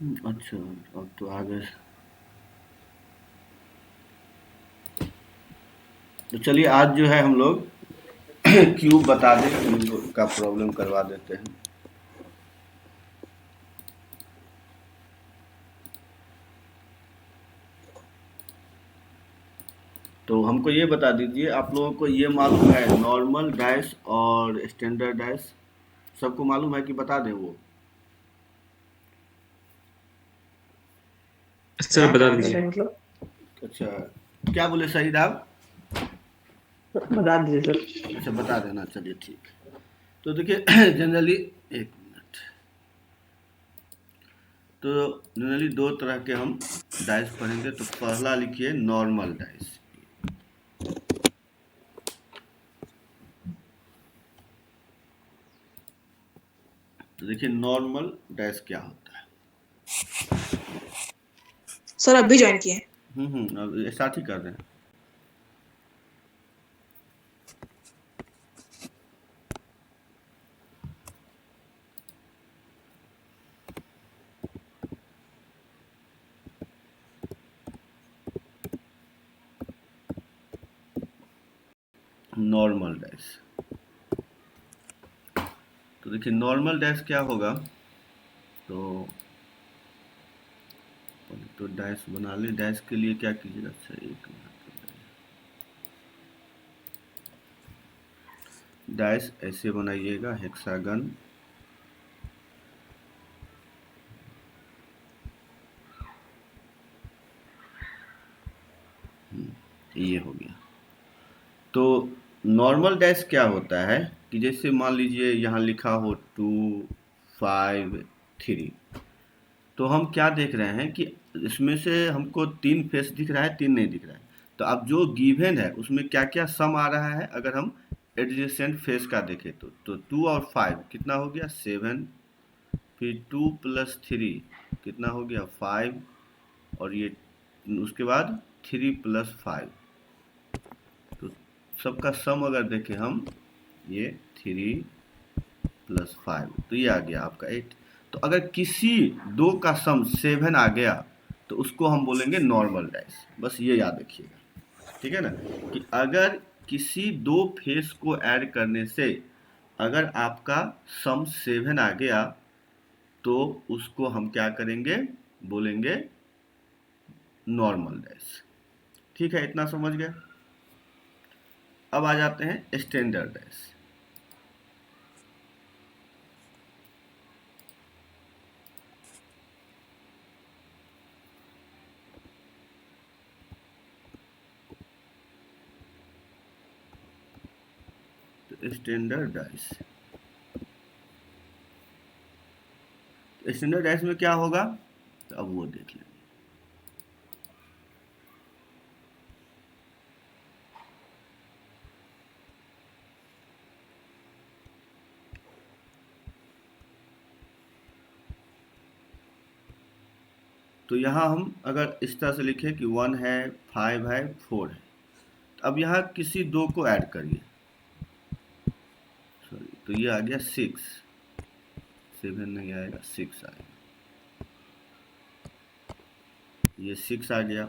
अच्छा, अब तो आगे। तो चलिए आज जो है हम लोग क्यूब बता दें, क्यूब का प्रॉब्लम करवा देते हैं। तो हमको ये बता दीजिए, आप लोगों को ये मालूम है नॉर्मल डैश और स्टैंडर्ड डैश सबको मालूम है कि बता दें वो? सर बता पहले दीजिए। मतलब अच्छा, क्या बोले शहीद आप? बता दीजिए सर। अच्छा, बता देना, चलिए ठीक है। तो देखिए जनरली, एक मिनट। तो जनरली दो तरह के हम डाइस पढ़ेंगे। तो पहला लिखिए नॉर्मल डाइस। तो देखिए नॉर्मल डैश क्या होता है। सर अभी ज्वाइन किए। अब ये साथ ही कर रहे हैं। Normal dash. तो देखिए नॉर्मल डैश क्या होगा। तो डैश बना ले। डैश के लिए क्या कीजिएगा, अच्छा एक मिनट। डैश ऐसे बनाइएगा, हेक्सागन। ये हो गया। तो नॉर्मल डैश क्या होता है कि जैसे मान लीजिए यहाँ लिखा हो 2 5 3। तो हम क्या देख रहे हैं कि इसमें से हमको 3 फेस दिख रहा है, 3 नहीं दिख रहा है। तो अब जो गिवन है उसमें क्या क्या सम आ रहा है, अगर हम एडजेसेंट फेस का देखें तो 2 और 5 कितना हो गया 7। फिर 2 प्लस 3 कितना हो गया 5। और ये उसके बाद 3 प्लस 5। तो सबका सम अगर देखें हम, ये 3 प्लस 5, तो ये आ गया आपका 8। तो अगर किसी दो का सम 7 आ गया तो उसको हम बोलेंगे नॉर्मल डैश। बस ये याद रखिएगा, ठीक है ना, कि अगर किसी दो फेस को ऐड करने से अगर आपका सम 7 आ गया तो उसको हम क्या करेंगे, बोलेंगे नॉर्मल डैश। ठीक है, इतना समझ गए। अब आ जाते हैं स्टैंडर्ड डैश। तो स्टैंडर्ड डैश, स्टैंडर्ड डैश में क्या होगा, तो अब वो देख लेंगे। तो यहाँ हम अगर इस तरह से लिखें कि 1 है, 5 है, 4 है, तो अब यहाँ किसी दो को ऐड करिए। सॉरी, तो ये आ गया 6। 7 नहीं आएगा, 6 आएगा। ये 6 आ गया।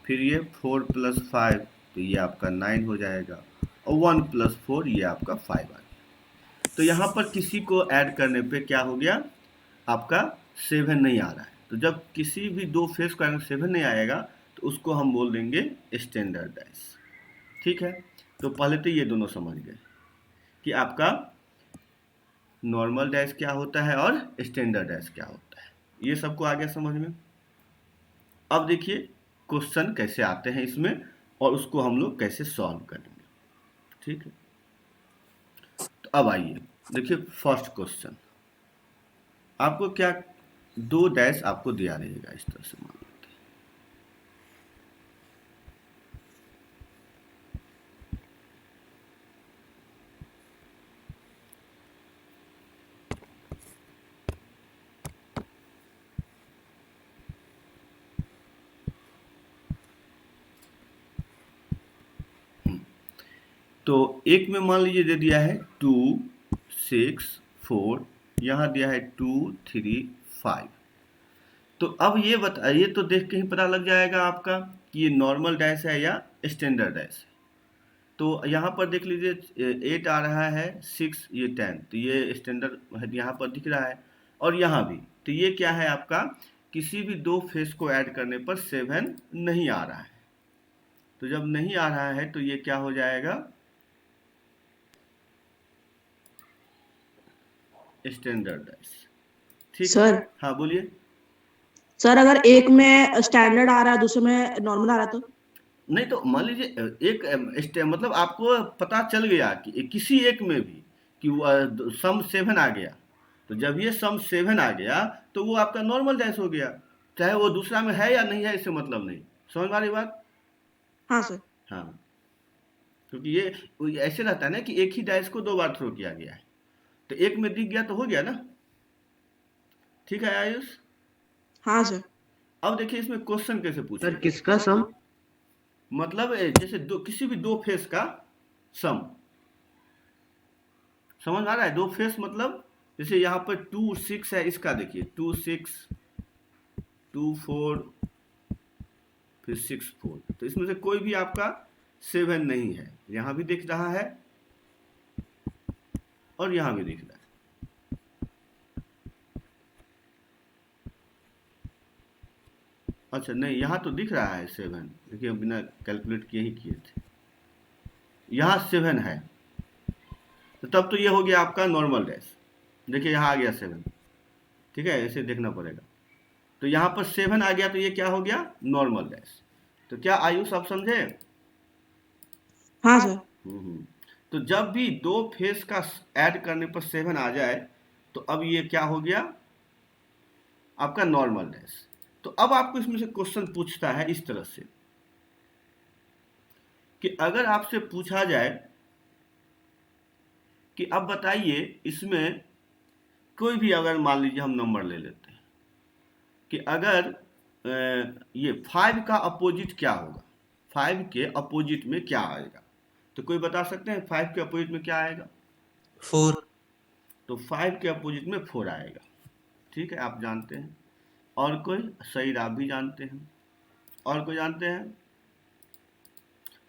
फिर ये 4 प्लस 5, तो ये आपका 9 हो जाएगा। और 1 प्लस 4, ये आपका 5 आ गया। तो यहाँ पर किसी को ऐड करने पे क्या हो गया, आपका 7 नहीं आ रहा है। तो जब किसी भी दो फेस को 7 नहीं आएगा तो उसको हम बोल देंगे स्टैंडर्ड डैश। ठीक है, तो पहले तो ये दोनों समझ गए कि आपका नॉर्मल डैश क्या होता है और स्टैंडर्ड डैश क्या होता है। ये सबको आ गया समझ में। अब देखिए क्वेश्चन कैसे आते हैं इसमें और उसको हम लोग कैसे सॉल्व करेंगे। ठीक है, तो अब आइए देखिए फर्स्ट क्वेश्चन। आपको क्या, दो डैश आपको दिया रहेगा इस तरह से, मान लेते हैं। तो एक में मान लीजिए दे दिया है 2 6 4, यहाँ दिया है 2 3 5। तो अब ये बताइए, तो देख के ही पता लग जाएगा आपका कि ये नॉर्मल डैश है या स्टैंडर्ड डैश है। तो यहाँ पर देख लीजिए 8 आ रहा है, 6, ये 10, तो ये स्टैंडर्ड यहाँ पर दिख रहा है। और यहाँ भी, तो ये क्या है आपका, किसी भी दो फेस को ऐड करने पर 7 नहीं आ रहा है। तो जब नहीं आ रहा है तो ये क्या हो जाएगा, स्टैंडर्ड डैश। ठीक है, सर हाँ बोलिए। सर अगर एक में स्टैंडर्ड आ रहा है दूसरे में नॉर्मल आ रहा है तो? नहीं तो मान लीजिए एक मतलब आपको पता चल गया कि किसी एक में भी कि सम 7 आ गया, तो जब ये सम 7 आ गया तो वो आपका नॉर्मल डैश हो गया, चाहे वो दूसरा में है या नहीं है, इससे मतलब नहीं। समझ में आ रही बात? हाँ सर। हाँ, क्योंकि ये ऐसे रहता है ना कि एक ही डैश को दो बार थ्रो किया गया है, तो एक में दिख गया तो हो गया ना। ठीक है आयुष? हाँ सर। अब देखिए इसमें क्वेश्चन कैसे सर पूछेगा। किसका सम? मतलब जैसे किसी भी दो फेस का सम। समझ आ रहा है? दो फेस मतलब जैसे यहाँ पर 2 6 है, इसका देखिए 2 6, 2 4, फिर 6 4, तो इसमें से कोई भी आपका 7 नहीं है। यहाँ भी दिख रहा है और यहाँ भी दिख रहा है। अच्छा नहीं, यहाँ तो दिख रहा है 7, देखिए बिना कैलकुलेट किए ही किए थे। यहाँ 7 है, तो तब तो ये हो गया आपका नॉर्मल डैश। देखिए यहाँ आ गया 7, ठीक है, ऐसे देखना पड़ेगा। तो यहाँ पर 7 आ गया तो ये क्या हो गया, नॉर्मल डैश। तो क्या आयुष आप समझे? हाँ सर। हम्म। तो जब भी दो फेस का ऐड करने पर 7 आ जाए तो अब ये क्या हो गया, आपका नॉर्मल डैश। तो अब आपको इसमें से क्वेश्चन पूछता है इस तरह से कि अगर आपसे पूछा जाए कि अब बताइए इसमें कोई भी, अगर मान लीजिए हम नंबर ले लेते हैं कि अगर ये 5 का अपोजिट क्या होगा, 5 के अपोजिट में क्या आएगा, तो कोई बता सकते हैं 5 के अपोजिट में क्या आएगा? 4। तो 5 के अपोजिट में 4 आएगा। ठीक है, आप जानते हैं। और कोई? सही, आप भी जानते हैं। और कोई जानते हैं?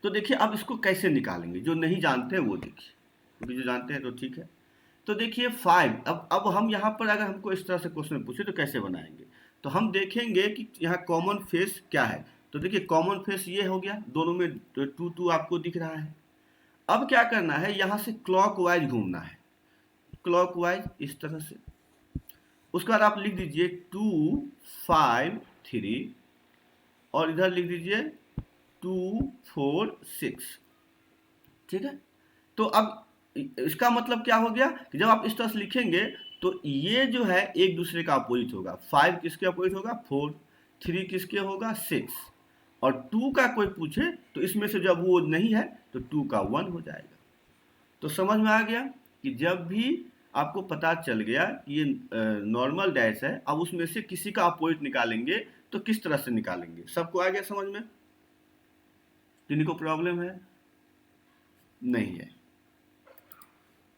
तो देखिए अब इसको कैसे निकालेंगे, जो नहीं जानते हैं वो देखिए, क्योंकि जो जानते हैं तो ठीक है। तो देखिए 5, अब हम यहाँ पर अगर हमको इस तरह से क्वेश्चन पूछे तो कैसे बनाएंगे, तो हम देखेंगे कि यहाँ कॉमन फेस क्या है। तो देखिए कॉमन फेस ये हो गया, दोनों में 2 2 आपको दिख रहा है। अब क्या करना है, यहाँ से क्लॉकवाइज घूमना है, क्लॉकवाइज इस तरह से। उसके बाद आप लिख दीजिए 2 5 3, और इधर लिख दीजिए 2 4 6। ठीक है, तो अब इसका मतलब क्या हो गया कि जब आप इस तरह से लिखेंगे तो ये जो है एक दूसरे का अपोजिट होगा। 5 किसके अपोजिट होगा? 4। 3 किसके होगा? 6। और 2 का कोई पूछे तो इसमें से जब वो नहीं है तो 2 का 1 हो जाएगा। तो समझ में आ गया कि जब भी आपको पता चल गया कि ये नॉर्मल डैश है, अब उसमें से किसी का अपोजिट निकालेंगे तो किस तरह से निकालेंगे। सबको आ गया समझ में? किन्हीं को प्रॉब्लम है? नहीं है?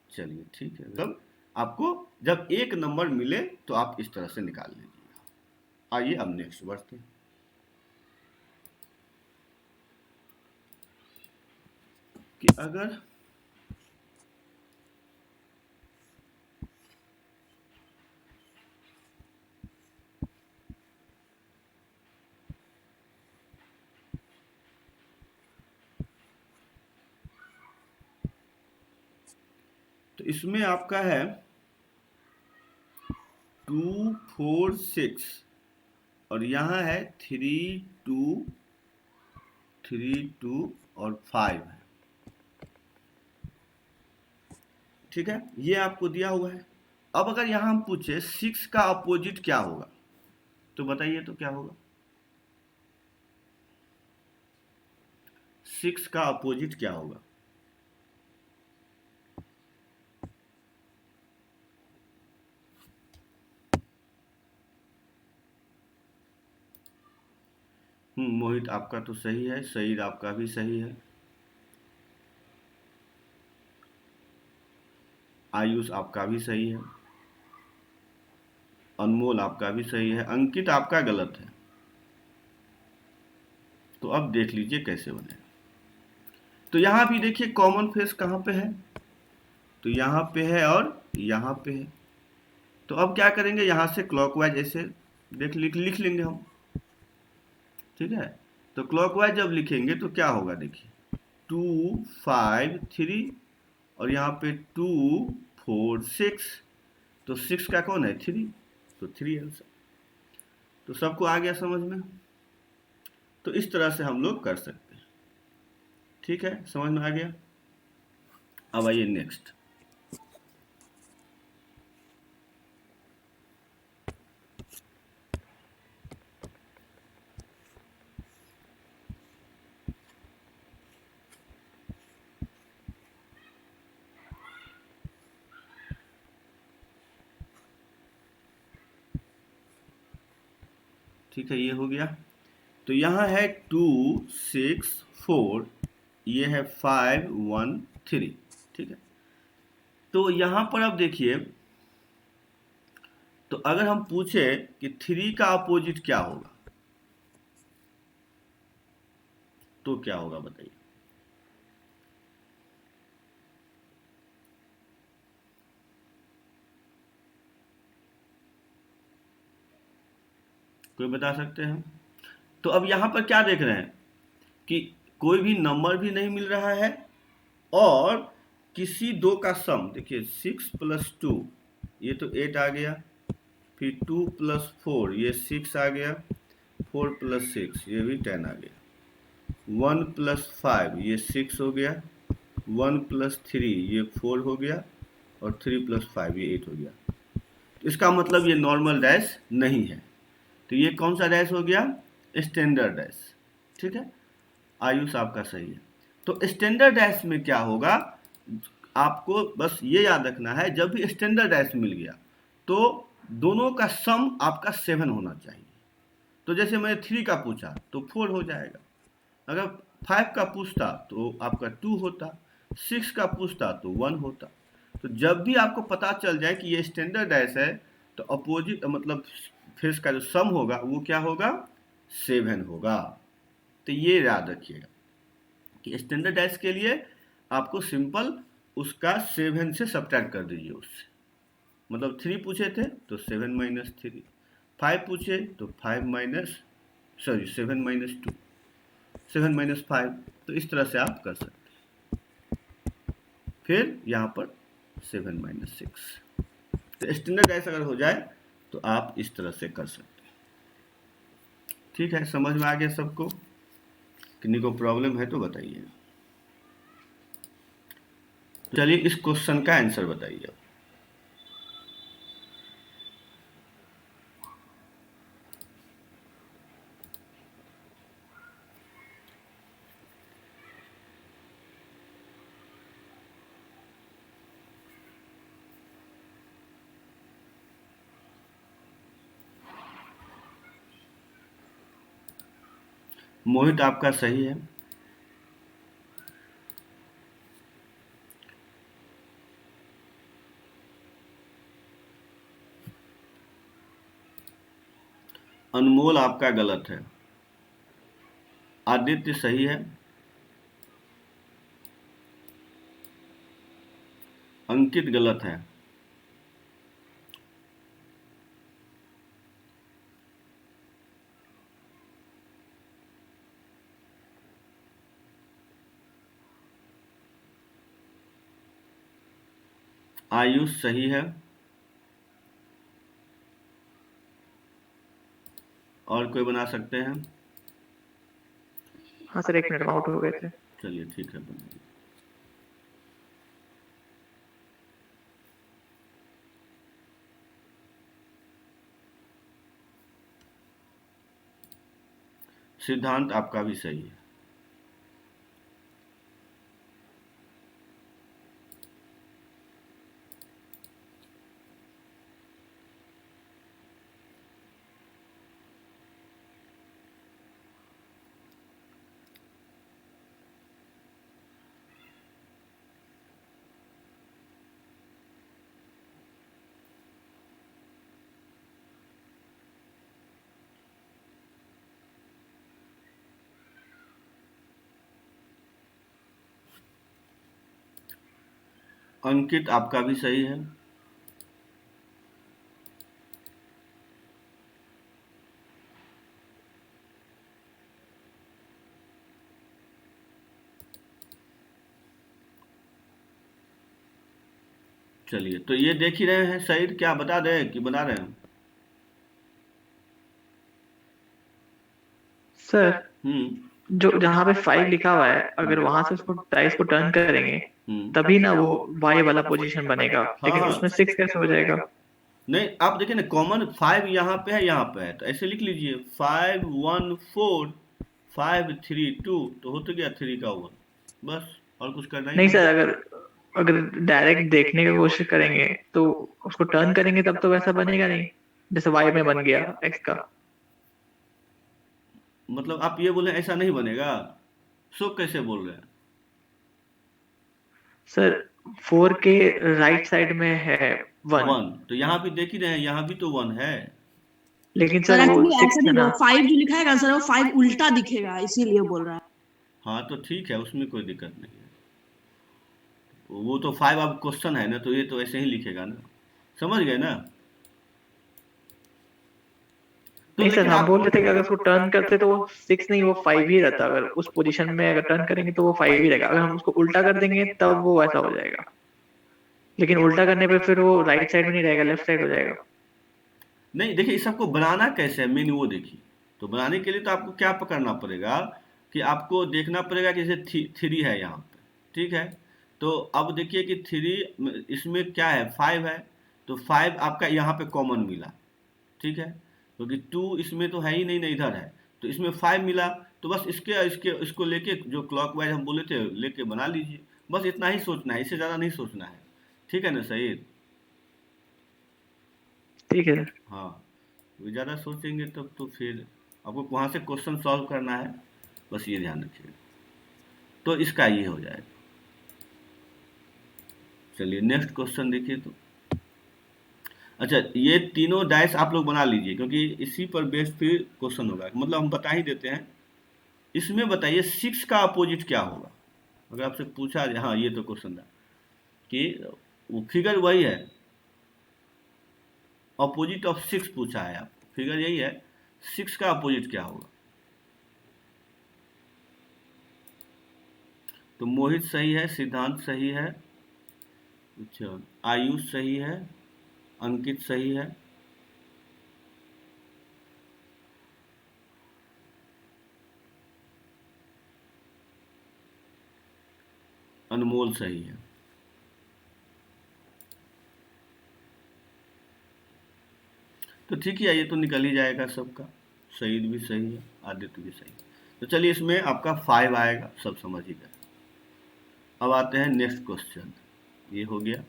चलिए ठीक है, तब आपको जब एक नंबर मिले तो आप इस तरह से निकाल लीजिएगा। आइए अब नेक्स्ट बढ़ते हैं कि अगर तो इसमें आपका है 2 4 6, और यहाँ है 3 2 और 5 है। ठीक है, ये आपको दिया हुआ है। अब अगर यहाँ हम पूछे 6 का अपोजिट क्या होगा, तो बताइए तो क्या होगा? 6 का अपोजिट क्या होगा? मोहित आपका तो सही है, सईद आपका भी सही है, आयुष आपका भी सही है। अनमोल आपका भी सही है, अंकित आपका गलत है। तो अब देख लीजिए कैसे बने। तो यहाँ भी देखिए कॉमन फेस कहाँ पे है, तो यहाँ पे है और यहाँ पे है। तो अब क्या करेंगे, यहाँ से क्लॉकवाइज ऐसे लिख लेंगे हम, ठीक है। तो क्लॉकवाइज जब लिखेंगे तो क्या होगा, देखिए 2 5 3 और यहाँ पे 2 4 6, तो 6 का कौन है 3, तो 3 आंसर। तो सबको आ गया समझ में। तो इस तरह से हम लोग कर सकते हैं, ठीक है, समझ में आ गया। अब आइए नेक्स्ट। ठीक है, ये हो गया। तो यहाँ है 2 6 4, ये है 5 1 3, ठीक है। तो यहाँ पर अब देखिए, तो अगर हम पूछे कि 3 का अपोजिट क्या होगा, तो क्या होगा बताइए। कोई बता सकते हैं। तो अब यहाँ पर क्या देख रहे हैं कि कोई भी नंबर भी नहीं मिल रहा है और किसी दो का सम, देखिए 6 + 2 ये तो 8 आ गया, फिर 2 + 4 ये 6 आ गया, 4 + 6 ये भी 10 आ गया, 1 + 5 ये 6 हो गया, 1 + 3 ये 4 हो गया और 3 + 5 ये 8 हो गया। तो इसका मतलब ये नॉर्मल डैश नहीं है। तो ये कौन सा डैश हो गया, स्टैंडर्ड डैश, ठीक है। आयुष आपका सही है। तो स्टैंडर्ड डैश में क्या होगा, आपको बस ये याद रखना है, जब भी स्टैंडर्ड डैश मिल गया तो दोनों का सम आपका 7 होना चाहिए। तो जैसे मैंने 3 का पूछा तो 4 हो जाएगा, अगर 5 का पूछता तो आपका 2 होता, 6 का पूछता तो 1 होता। तो जब भी आपको पता चल जाए कि ये स्टैंडर्ड डैश है तो अपोजिट मतलब फेस का जो सम होगा वो क्या होगा, 7 होगा। तो ये याद रखिएगा कि स्टैंडर्ड डैश के लिए आपको सिंपल उसका 7 से सब्ट्रैक्ट कर दीजिए उससे। मतलब 3 पूछे थे तो 7 - 3, 5 पूछे तो 5 माइनस 7 - 2, 7 - 5। तो इस तरह से आप कर सकते हैं। फिर यहाँ पर 7 - 6। तो स्टैंडर्ड डैश अगर हो जाए तो आप इस तरह से कर सकते हैं, ठीक है। समझ में आ गया सबको, किन्हीं को प्रॉब्लम है तो बताइए। चलिए इस क्वेश्चन का आंसर बताइए। मोहित आपका सही है। अनमोल आपका गलत है। आदित्य सही है। अंकित गलत है। आयुष सही है। और कोई बना सकते हैं। हाँ सर, 1 मिनट आउट हो गए थे। चलिए ठीक है, बनाइए। सिद्धांत आपका भी सही है। अंकित आपका भी सही है। चलिए, तो ये देख ही रहे हैं, सईद क्या बता दें कि बना रहे हैं? सर हम्म। जो जहाँ पे 5 लिखा हुआ है, अगर वहां से उसको डाइस को टर्न करेंगे तभी ना वो वाई वाला पोजीशन बनेगा, हाँ लेकिन हाँ। उसमें 6 कैसे हो जाएगा? नहीं, आप देखिए ना, कॉमन 5 यहाँ पे है, यहाँ पे है, तो ऐसे लिख लीजिए 5 1 4 5 3 2, तो हो तो गया 3 का 1, बस, और कुछ करना ही नहीं नहीं सर, है। अगर अगर डायरेक्ट देखने की कोशिश करेंगे तो उसको टर्न करेंगे तब तो वैसा बनेगा नहीं, जैसे वाई में बन गया एक्स का। मतलब आप ये बोले ऐसा नहीं बनेगा? सो कैसे बोल रहे हैं? सर 4 के राइट साइड में है 1, 1, तो यहाँ भी देख ही रहे हैं, यहाँ भी तो 1 है। लेकिन सर सर वो एक्चुअली ऐसा 6 है नहीं, वो ना। 5 जो लिखा है सर, वो 5 उल्टा दिखेगा, इसीलिए बोल रहा है। हाँ, तो ठीक है, उसमें कोई दिक्कत नहीं है। वो तो 5 अब क्वेश्चन है ना, तो ये तो ऐसे ही लिखेगा ना, समझ गए ना? तो नहीं सर, लेकिन हम आप, बोल रहे थे कि अगर उसको टर्न करते तो वो 6 नहीं, वो 5 ही रहता। अगर उस पोजीशन में अगर टर्न करेंगे तो वो 5 ही रहेगा, अगर हम उसको उल्टा कर देंगे तब वो वैसा हो जाएगा। लेकिन उल्टा करने पे फिर वो राइट साइड में नहीं रहेगा, लेफ्ट साइड हो जाएगा। नहीं देखिए, इस सबको बनाना कैसे है, मेन वो देखिए। तो बनाने के लिए तो आपको क्या पकड़ना पड़ेगा, कि आपको देखना पड़ेगा कि जैसे 3 है यहाँ पे, ठीक है? तो अब देखिए कि 3 इसमें क्या है, 5 है, तो 5 आपका यहाँ पे कॉमन मिला, ठीक है? क्योंकि 2 इसमें तो है ही नहीं ना, इधर है, तो इसमें 5 मिला, तो बस इसके इसके इसको लेके जो क्लॉकवाइज हम बोले थे लेके बना लीजिए, बस इतना ही सोचना है, इससे ज़्यादा नहीं सोचना है। ठीक है ना सही? ठीक है सर। हाँ, वो ज़्यादा सोचेंगे तब तो फिर आपको वहाँ से क्वेश्चन सॉल्व करना है, बस ये ध्यान रखिएगा। तो इसका ये हो जाएगा। चलिए नेक्स्ट क्वेश्चन देखिए तो। अच्छा, ये तीनों डाइस आप लोग बना लीजिए, क्योंकि इसी पर बेस्ड फिर क्वेश्चन होगा, मतलब हम बता ही देते हैं। इसमें बताइए 6 का अपोजिट क्या होगा? अगर आपसे पूछा जाए, हाँ ये तो क्वेश्चन था कि वो फिगर वही है, अपोजिट ऑफ 6 पूछा है आपको, फिगर यही है, 6 का अपोजिट क्या होगा? तो मोहित सही है, सिद्धांत सही है, अच्छा आयुष सही है, अंकित सही है, अनमोल सही है। तो ठीक ही है, ये तो निकल ही जाएगा सबका। सईद भी सही है, आदित्य भी सही है। तो चलिए इसमें आपका 5 आएगा, सब समझ ही गए। अब आते हैं नेक्स्ट क्वेश्चन। ये हो गया,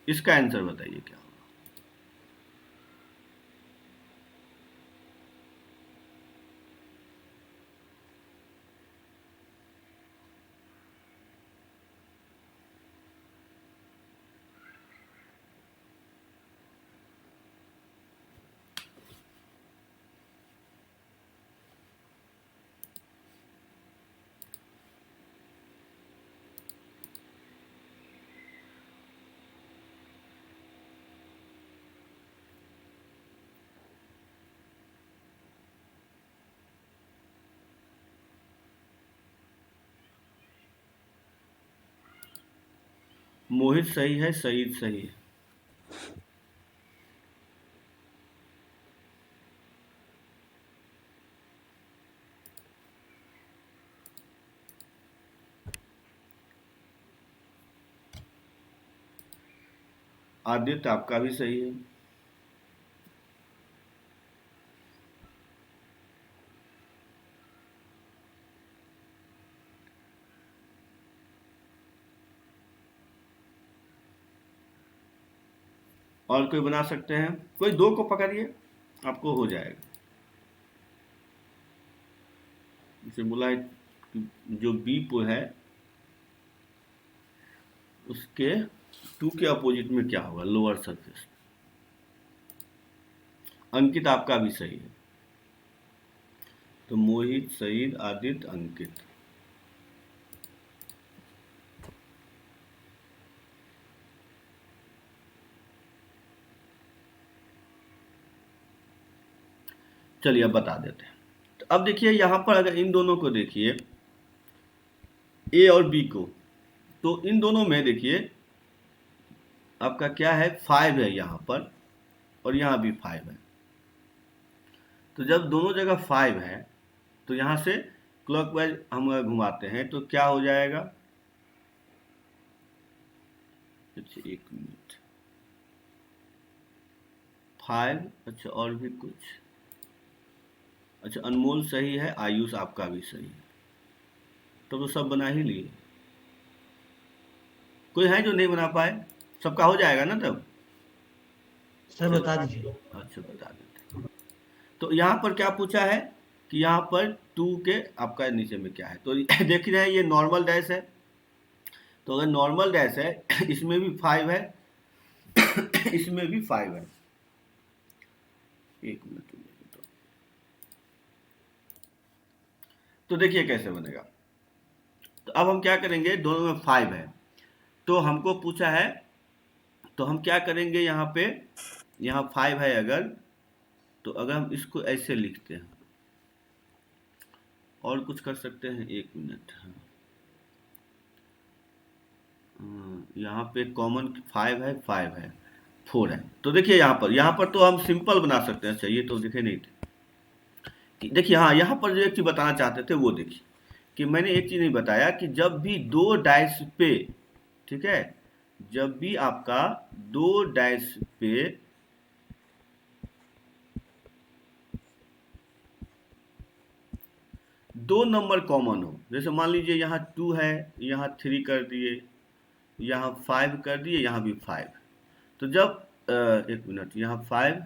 इसका आंसर बताइए क्या होगा? मोहित सही है, सईद सही है। आदित्य आपका भी सही है। और कोई बना सकते हैं? कोई दो को पकड़िए, आपको हो जाएगा। जैसे बोला है कि जो बी को है उसके 2 के अपोजिट में क्या होगा, लोअर सरफेस। अंकित आपका भी सही है। तो मोहित, सईद, आदित्य, अंकित। चलिए अब बता देते हैं। तो अब देखिए यहाँ पर अगर इन दोनों को देखिए, ए और बी को, तो इन दोनों में देखिए आपका क्या है, 5 है यहाँ पर और यहाँ भी 5 है। तो जब दोनों जगह 5 है तो यहाँ से क्लॉकवाइज हम अगर घुमाते हैं तो क्या हो जाएगा, अच्छा 1 मिनट, 5, अच्छा और भी कुछ, अच्छा अनमोल सही है, आयुष आपका भी सही है, तो सब बना ही लिए। कोई है जो नहीं बना पाए? सबका हो जाएगा ना तब? सर बता दीजिए। अच्छा बता देते हैं। तो यहाँ पर क्या पूछा है कि यहाँ पर 2 के आपका नीचे में क्या है, तो देख रहे हैं ये नॉर्मल डैश है। तो अगर नॉर्मल डैश है इसमें भी 5 है इसमें भी 5 है। 1 मिनट तो देखिए कैसे बनेगा। तो अब हम क्या करेंगे, दोनों में 5 है तो हमको पूछा है, तो हम क्या करेंगे यहाँ पे, यहाँ 5 है अगर, तो अगर हम इसको ऐसे लिखते हैं और कुछ कर सकते हैं, 1 मिनट, यहाँ पे कॉमन 5 है, 5 है, 4 है। तो देखिए यहाँ पर तो हम सिंपल बना सकते हैं। अच्छा ये तो दिखे नहीं थे, देखिए हाँ यहाँ पर जो एक चीज बताना चाहते थे वो देखिए कि मैंने एक चीज नहीं बताया कि जब भी 2 डाइस पे, ठीक है, जब भी आपका 2 डाइस पे दो नंबर कॉमन हो, जैसे मान लीजिए यहाँ 2 है, यहाँ 3 कर दिए, यहाँ 5 कर दिए, यहाँ भी 5, तो जब 1 मिनट, यहाँ 5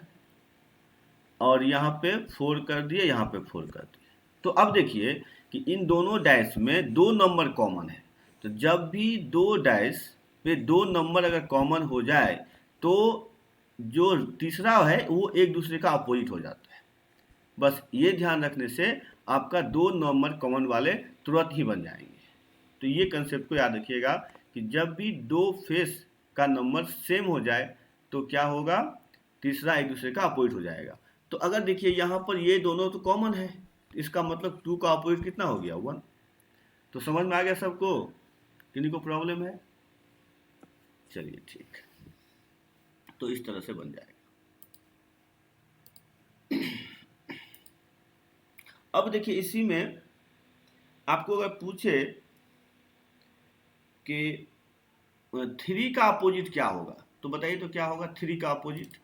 और यहाँ पे 4 कर दिए, यहाँ पे 4 कर दिए, तो अब देखिए कि इन दोनों डाइस में 2 नंबर कॉमन है। तो जब भी 2 डाइस पे 2 नंबर अगर कॉमन हो जाए तो जो तीसरा है वो एक दूसरे का अपोजिट हो जाता है। बस ये ध्यान रखने से आपका 2 नंबर कॉमन वाले तुरंत ही बन जाएंगे। तो ये कंसेप्ट को याद रखिएगा कि जब भी 2 फेस का नंबर सेम हो जाए तो क्या होगा, तीसरा एक दूसरे का अपोजिट हो जाएगा। तो अगर देखिए यहाँ पर ये दोनों तो कॉमन है, इसका मतलब 2 का अपोजिट कितना हो गया, 1। तो समझ में आ गया सबको? किन्हीं को प्रॉब्लम है? चलिए ठीक, तो इस तरह से बन जाएगा। अब देखिए इसी में आपको अगर पूछे कि 3 का अपोजिट क्या होगा, तो बताइए तो क्या होगा 3 का अपोजिट?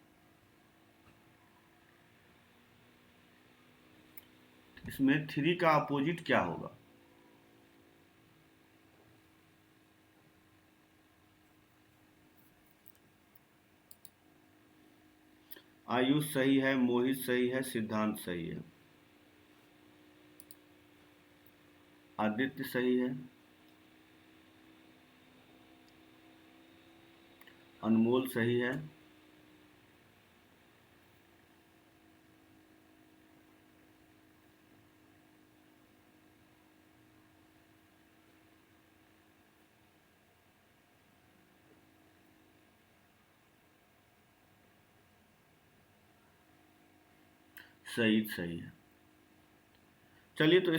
इसमें 3 का अपोजिट क्या होगा? आयुष सही है, मोहित सही है, सिद्धांत सही है, आदित्य सही है, अनमोल सही है, सईद सही है। चलिए तो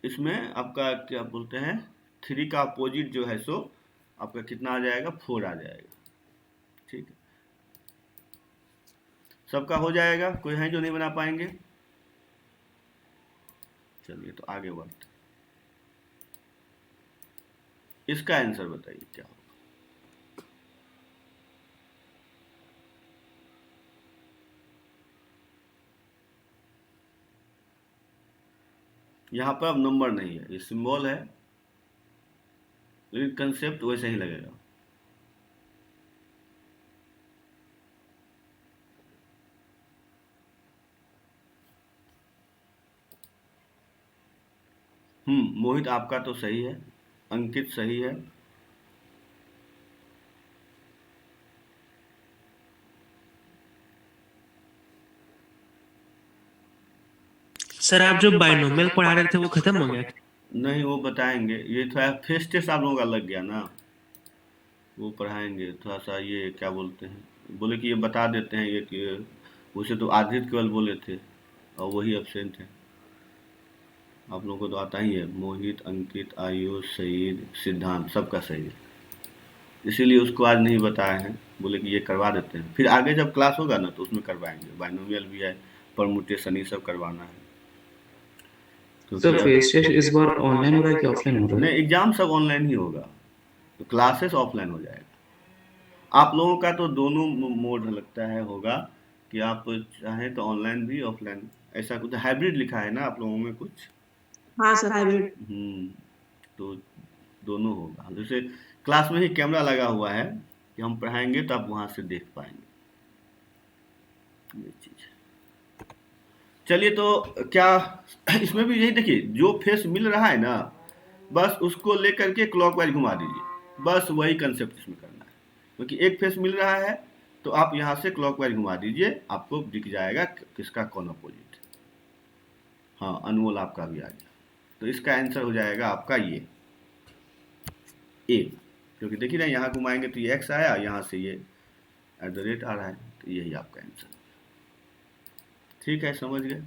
इसमें आपका क्या बोलते हैं, 3 का अपोजिट जो है सो आपका कितना आ जाएगा, 4 आ जाएगा। ठीक है, सबका हो जाएगा, कोई है जो नहीं बना पाएंगे? चलिए तो आगे बढ़ते, इसका आंसर बताइए क्या होगा। यहाँ पर अब नंबर नहीं है, ये सिंबल है, लेकिन कंसेप्ट वैसे ही लगेगा। मोहित आपका तो सही है, अंकित सही है, सर आप जो बाइनोमियल पढ़ा रहे थे वो खत्म हो गया? नहीं वो बताएंगे, ये थोड़ा फेस टेस्ट आप लोगों का लग गया ना, वो पढ़ाएंगे थोड़ा सा। ये क्या बोलते हैं, बोले कि ये बता देते हैं ये कि उसे तो आदित्य केवल बोले थे, और वही एब्सेंट है। आप लोगों को तो आता ही है, मोहित, अंकित, आयुष, सईद, सिद्धांत, सबका सही है। इसीलिए उसको आज नहीं बताए हैं, बोले कि ये करवा देते हैं, फिर आगे जब क्लास होगा ना तो उसमें करवाएंगे। बाइनोमियल भी है, परमुटेशन ये सब करवाना है। सर फेस टेस्ट इस बार ऑनलाइन हो रहा है कि ऑफलाइन हो रहा नहीं, है? एग्जाम सब ऑनलाइन ही होगा, तो क्लासेस ऑफलाइन हो जाएगा। आप लोगों का तो दोनों मोड लगता है होगा, कि आप चाहें तो ऑनलाइन भी ऑफलाइन, ऐसा कुछ हाइब्रिड लिखा है ना आप लोगों में कुछ। हाँ सर, हाइब्रिड। तो दोनों होगा। जैसे क्लास में ही कैमरा लगा हुआ है कि हम पढ़ाएंगे तो आप वहां से देख पाएंगे ये चीज। चलिए, तो क्या इसमें भी यही देखिए, जो फेस मिल रहा है ना, बस उसको लेकर के क्लॉकवाइज घुमा दीजिए, बस वही कंसेप्ट इसमें करना है। क्योंकि एक फेस मिल रहा है तो आप यहाँ से क्लॉकवाइज घुमा दीजिए, आपको दिख जाएगा किसका कौन अपोजिट। हाँ, अनमोल आपका भी आ गया, तो इसका आंसर हो जाएगा आपका ये ए। क्योंकि देखिए ना, यहाँ घुमाएंगे तो ये एक्स आया, यहाँ से ये @ आ रहा है, तो यही आपका आंसर। ठीक है, समझ गए।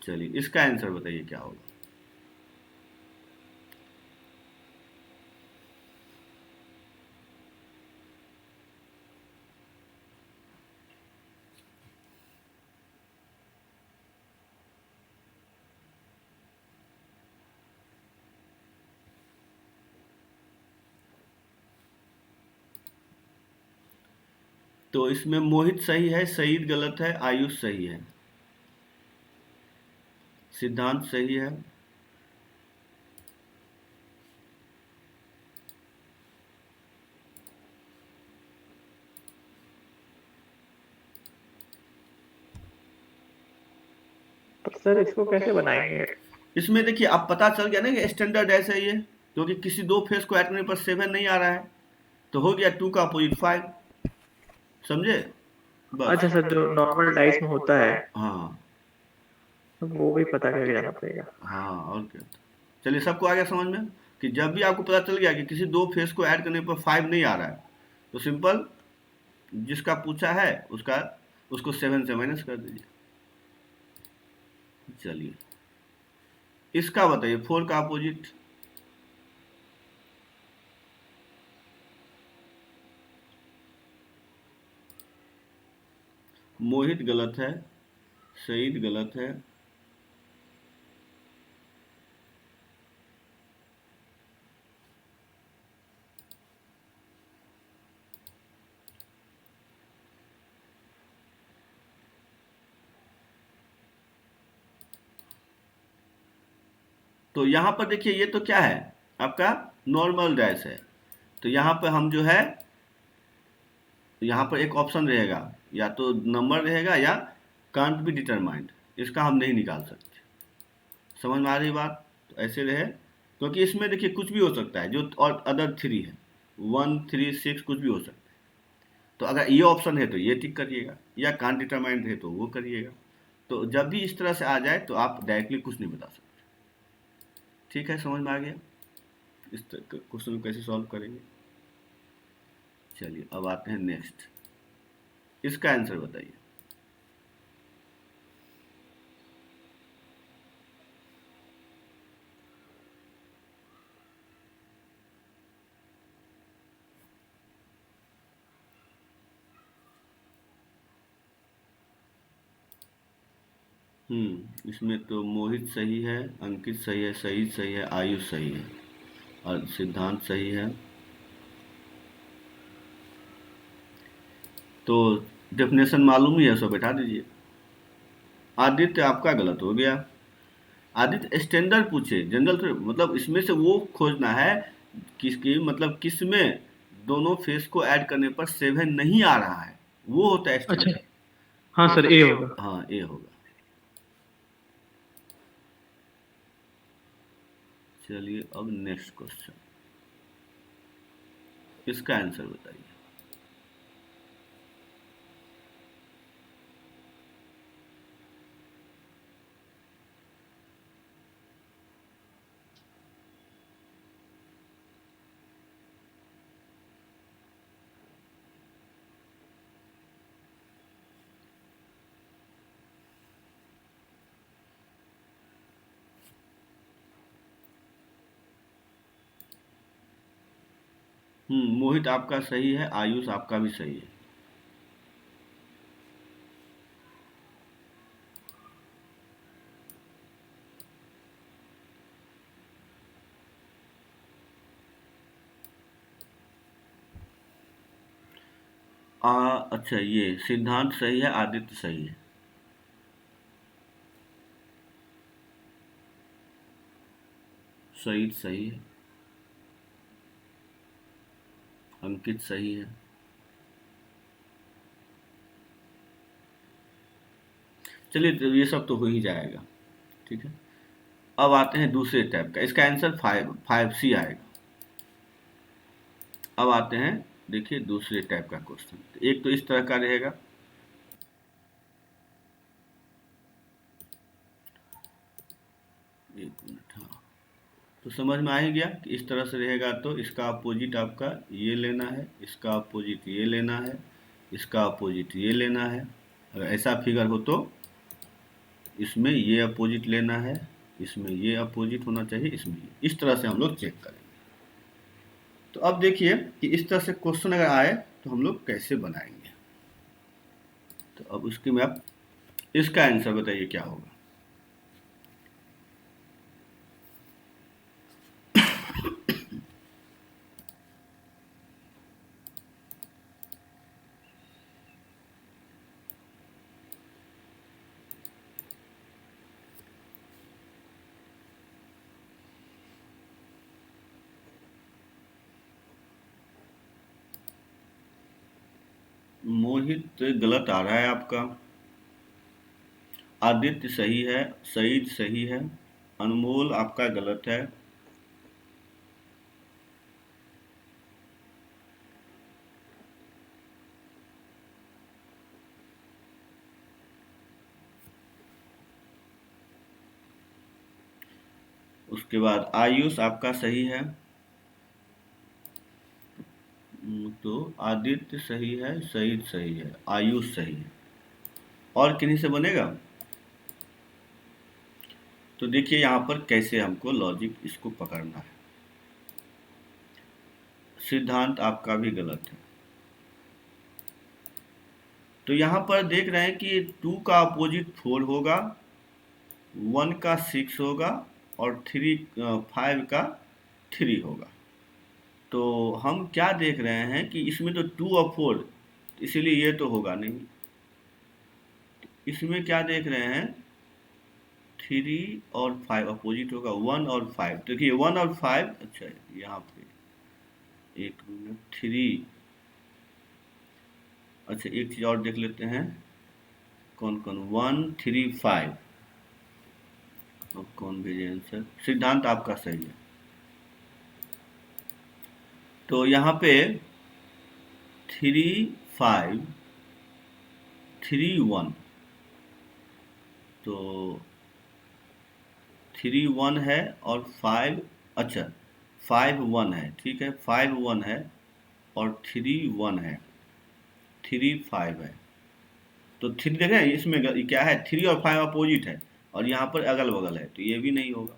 चलिए, इसका आंसर बताइए क्या होगा। तो इसमें मोहित सही है, सईद गलत है, आयुष सही है, सिद्धांत सही है, तो सर इसको कैसे बनाएंगे? इसमें देखिए अब पता चल गया ना कि स्टैंडर्ड ऐसा ही है, क्योंकि किसी दो फेस को ऐड करने पर 7 नहीं आ रहा है, तो हो गया 2 का अपोजिट 5। समझे? बस। अच्छा सर, जो नॉर्मल डाइस में होता है हाँ वो भी पता करके जाना पड़ेगा। हाँ, और क्या। चलिए, सबको आ गया समझ में कि जब भी आपको पता चल गया कि किसी दो फेस को ऐड करने पर 5 नहीं आ रहा है, तो सिंपल जिसका पूछा है उसको 7 से माइनस कर दीजिए। चलिए, इसका बताइए 4 का अपोजिट। मोहित गलत है, सईद गलत है, तो यहाँ पर देखिए ये तो क्या है, आपका नॉर्मल डैश है। तो यहाँ पर हम जो है, यहाँ पर एक ऑप्शन रहेगा, या तो नंबर रहेगा या कांट बी डिटरमाइंड, इसका हम नहीं निकाल सकते। समझ में आ रही बात? तो ऐसे रहे, क्योंकि इसमें देखिए कुछ भी हो सकता है, जो और अदर 3 है, 1 3 6 कुछ भी हो सकता है। तो अगर ये ऑप्शन है तो ये टिक करिएगा, या कांट डिटरमाइंड है तो वो करिएगा। तो जब भी इस तरह से आ जाए तो आप डायरेक्टली कुछ नहीं बता सकते। ठीक है, समझ में आ गया इस क्वेश्चन को कैसे सॉल्व करेंगे। चलिए, अब आते हैं नेक्स्ट, इसका आंसर बताइए। इसमें तो मोहित सही है, अंकित सही है, सईद सही है, आयुष सही है, और सिद्धांत सही है। तो डेफिनेशन मालूम ही है, सब बैठा दीजिए। आदित्य आपका गलत हो गया। आदित्य स्टैंडर्ड पूछे, जनरल तो मतलब इसमें से वो खोजना है किसकी, मतलब किस में दोनों फेस को ऐड करने पर 7 नहीं आ रहा है, वो होता है स्टैंडर्ड। अच्छा, हाँ सर, ए होगा। हाँ, ए होगा। चलिए, अब नेक्स्ट क्वेश्चन, इसका आंसर बताइए। मोहित आपका सही है, आयुष आपका भी सही है। अच्छा, ये सिद्धांत सही है, आदित्य सही है। सईद सही है, अंकित सही है। चलिए, तो ये सब तो हो ही जाएगा, ठीक है। अब आते हैं दूसरे टाइप का, इसका आंसर 5C आएगा। अब आते हैं, देखिए दूसरे टाइप का क्वेश्चन। एक तो इस तरह का रहेगा, एक मिनट, हाँ, तो समझ में आ ही गया कि इस तरह से रहेगा। तो इसका अपोजिट आपका ये लेना है, इसका अपोजिट ये लेना है, इसका अपोजिट ये लेना है। अगर ऐसा फिगर हो तो इसमें ये अपोजिट लेना है, इसमें ये अपोजिट होना चाहिए, इसमें ये। इस तरह से हम लोग चेक करेंगे। तो अब देखिए कि इस तरह से क्वेश्चन अगर आए तो हम लोग कैसे बनाएंगे। तो अब उसके में आप इसका आंसर बताइए क्या होगा। मोहित गलत आ रहा है आपका, आदित्य सही है, सईद सही है, अनमोल आपका गलत है, उसके बाद आयुष आपका सही है। तो आदित्य सही है, सईद सही है, आयुष सही है। और किन्हीं से बनेगा? तो देखिए यहाँ पर कैसे हमको लॉजिक इसको पकड़ना है। सिद्धांत आपका भी गलत है। तो यहाँ पर देख रहे हैं कि 2 का अपोजिट 4 होगा, 1 का 6 होगा और 5 का 3 होगा। तो हम क्या देख रहे हैं कि इसमें तो 2 और 4, इसीलिए ये तो होगा नहीं। इसमें क्या देख रहे हैं, 3 और 5 अपोजिट होगा, 1 और 5। देखिए 1 और 5, अच्छा यहाँ पे 1 मिनट, 3, अच्छा एक चीज़ और देख लेते हैं, कौन कौन, 1 3 5। अब कौन भेजे आंसर? सिद्धांत आपका सही है। तो यहाँ पे 3 5 3 1, तो 3 1 है और 5, अच्छा 5 1 है, ठीक है, 5 1 है और 3 1 है, 3 5 है। तो 3 देखें इसमें क्या है, 3 और 5 अपोजिट है और यहाँ पर अगल बगल है, तो ये भी नहीं होगा।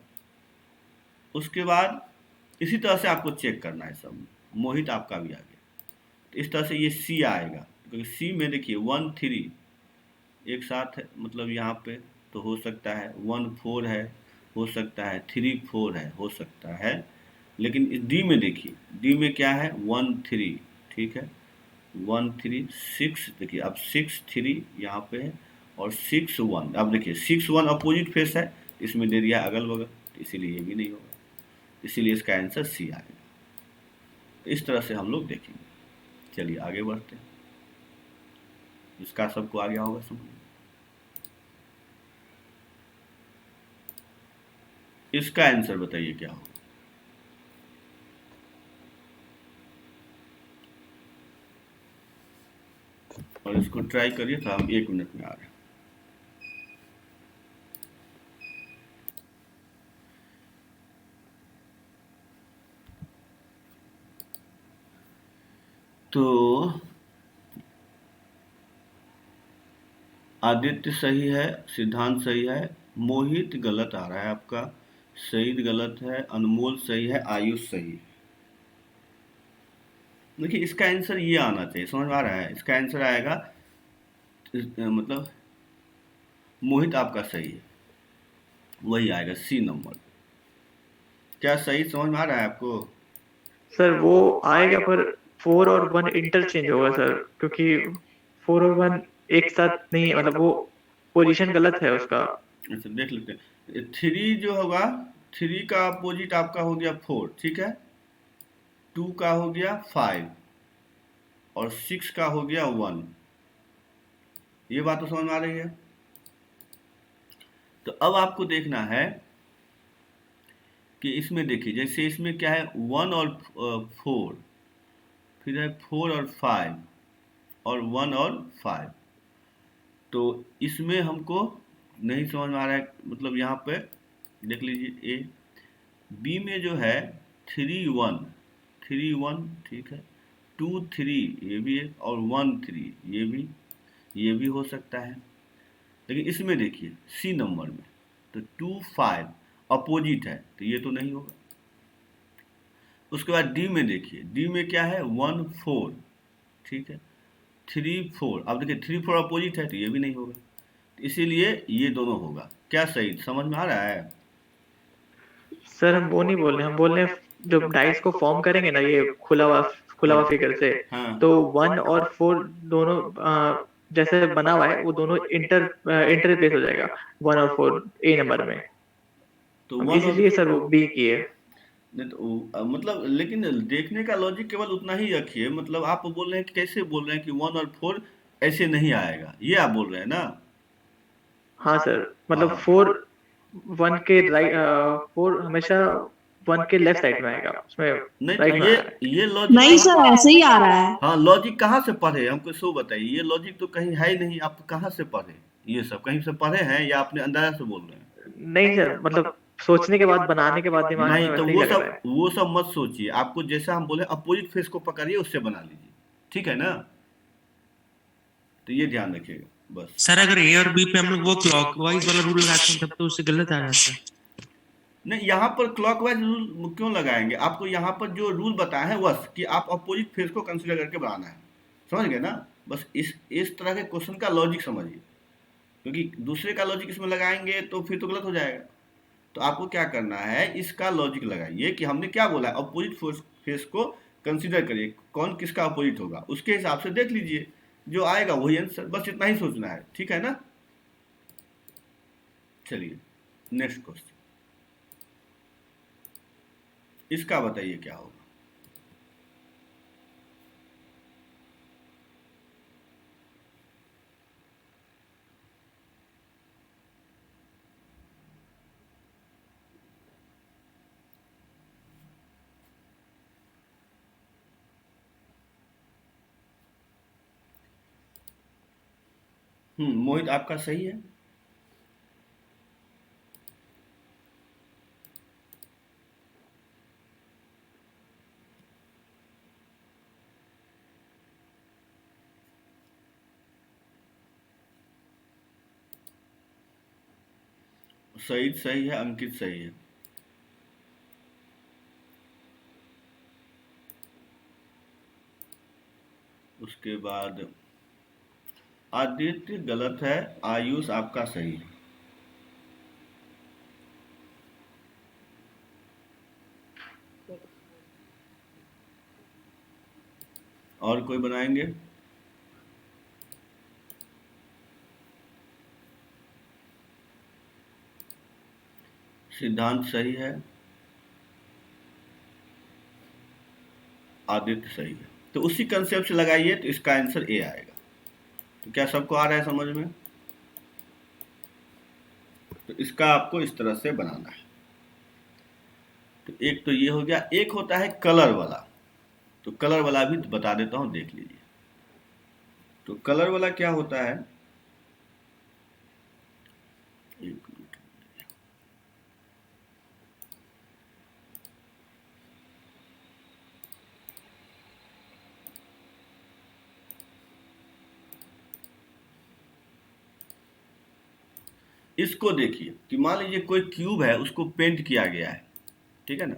उसके बाद इसी तरह से आपको चेक करना है सब। मोहित आपका भी आ गया, तो इस तरह से ये सी आएगा, क्योंकि सी में देखिए 1 3 एक साथ है, मतलब यहाँ पे तो हो सकता है 1 4 है, हो सकता है 3 4 है, हो सकता है। लेकिन इस डी में देखिए, डी में क्या है, 1 3, ठीक है, 1 3 6, देखिए अब 6 3 यहाँ पे है और 6 1। अब देखिए 6 1 अपोजिट फेस है, इसमें दे दिया अगल बगल, तो इसीलिए ये भी नहीं होगा, इसीलिए इसका आंसर सी आएगा। तो इस तरह से हम लोग देखेंगे। चलिए आगे बढ़ते हैं, इसका सबको आ गया होगा समझ। इसका आंसर बताइए क्या होगा। और इसको ट्राई करिए, तो हम 1 मिनट में आ रहे हैं। तो आदित्य सही है, सिद्धांत सही है, मोहित गलत आ रहा है आपका, सईद गलत है, अनमोल सही है, आयुष सही है। देखिए इसका आंसर ये आना चाहिए, समझ में आ रहा है? इसका आंसर आएगा मतलब मोहित आपका सही है, वही आएगा सी नंबर। क्या सही समझ में आ रहा है आपको? सर वो आएगा पर 4 और 1 इंटरचेंज होगा सर, क्योंकि 4 और 1 एक साथ नहीं है, मतलब वो पोजीशन गलत है उसका। अच्छा देख लेते हैं। थ्री जो होगा, थ्री का अपोजिट आपका हो गया फोर, ठीक है। टू का हो गया फाइव और सिक्स का हो गया वन। ये बात तो समझ में आ रही है। तो अब आपको देखना है कि इसमें देखिए, जैसे इसमें क्या है, वन और फोर, फिर है फोर और फाइव, और वन और फाइव। तो इसमें हमको नहीं समझ में आ रहा है, मतलब यहाँ पे देख लीजिए ए, बी में जो है थ्री वन, थ्री वन, ठीक है, टू थ्री ये भी है, और वन थ्री ये भी हो सकता है। लेकिन इसमें देखिए सी नंबर में तो टू फाइव अपोजिट है, तो ये तो नहीं होगा। उसके बाद डी में देखिए, डी में क्या है, वन फोर, ठीक है, थ्री फोर। अब देखिए थ्री फोर अपोजिट है, तो ये भी नहीं होगा, इसीलिए ये दोनों होगा। क्या सही समझ में आ रहा है? सर हम वो नहीं बोल रहे, हम बोल रहे हैं जब डाइस को फॉर्म करेंगे ना, ये खुला हुआ फिगर से, हाँ तो 1 और 4 दोनों जैसे बना हुआ है वो दोनों इंटरप्लेस हो जाएगा 1 और 4 ए नंबर में। तो हम वन और इसीलिए सर वो बी किए। नहीं तो मतलब लेकिन देखने का लॉजिक केवल उतना ही रखिए। मतलब आप बोल रहे हैं कि कैसे बोल रहे हैं कि वन और फोर ऐसे नहीं आएगा, ये आप बोल रहे हैं ना? हाँ सर, मतलब हाँ 4 1 के राइट, 4 हमेशा 1 के लेफ्ट साइड में आएगा, उसमें नहीं तो राइट में आएगा। ये लॉजिक नहीं सर, ऐसे ही आ रहा है। हाँ लॉजिक कहाँ से पढ़े, हमको सो बताइए। ये लॉजिक तो कहीं है ही नहीं, आप कहाँ से पढ़े? ये सब कहीं से पढ़े हैं या अपने अंदाजा से बोल रहे हैं? नहीं सर, मतलब सोचने के बाद, बनाने के बाद दिमाग में नहीं तो वैसे ही लग रहा है। वो सब मत सोचिए। आपको जैसा हम बोले अपोजिट फेस को पकड़िए, उससे बना लीजिए, ठीक है ना? तो ये ध्यान रखिएगा बस। सर अगर ए और बी पे हम लोग वो क्लॉकवाइज वाला रूल लगाते हैं तब तो उससे गलत आ जाता है। नहीं, यहाँ पर क्लॉकवाइज रूल क्यों लगाएंगे? आपको यहाँ पर जो रूल बताया है बस कि आप अपोजिट फेस को कंसीडर करके बनाना है, समझ गए ना? बस इस तरह के क्वेश्चन का लॉजिक समझिए, क्योंकि दूसरे का लॉजिक इसमें लगाएंगे तो फिर तो गलत हो जाएगा। तो आपको क्या करना है, इसका लॉजिक लगाइए कि हमने क्या बोला है, अपोजिट फेस को कंसीडर करिए, कौन किसका अपोजिट होगा, उसके हिसाब से देख लीजिए, जो आएगा वही आंसर। बस इतना ही सोचना है, ठीक है ना? चलिए नेक्स्ट क्वेश्चन, इसका बताइए क्या होगा। मोहित आपका सही है। सईद सही है, अंकित सही है। उसके बाद आदित्य गलत है, आयुष आपका सही है। और कोई बनाएंगे? सिद्धांत सही है, आदित्य सही है। तो उसी कंसेप्ट से लगाइए तो इसका आंसर ए आएगा। तो क्या सबको आ रहा है समझ में? तो इसका आपको इस तरह से बनाना है। तो एक तो ये हो गया, एक होता है कलर वाला। तो कलर वाला भी बता देता हूँ, देख लीजिए। तो कलर वाला क्या होता है, एक मिनट, इसको देखिए कि मान लीजिए कोई क्यूब है, उसको पेंट किया गया है, ठीक है ना?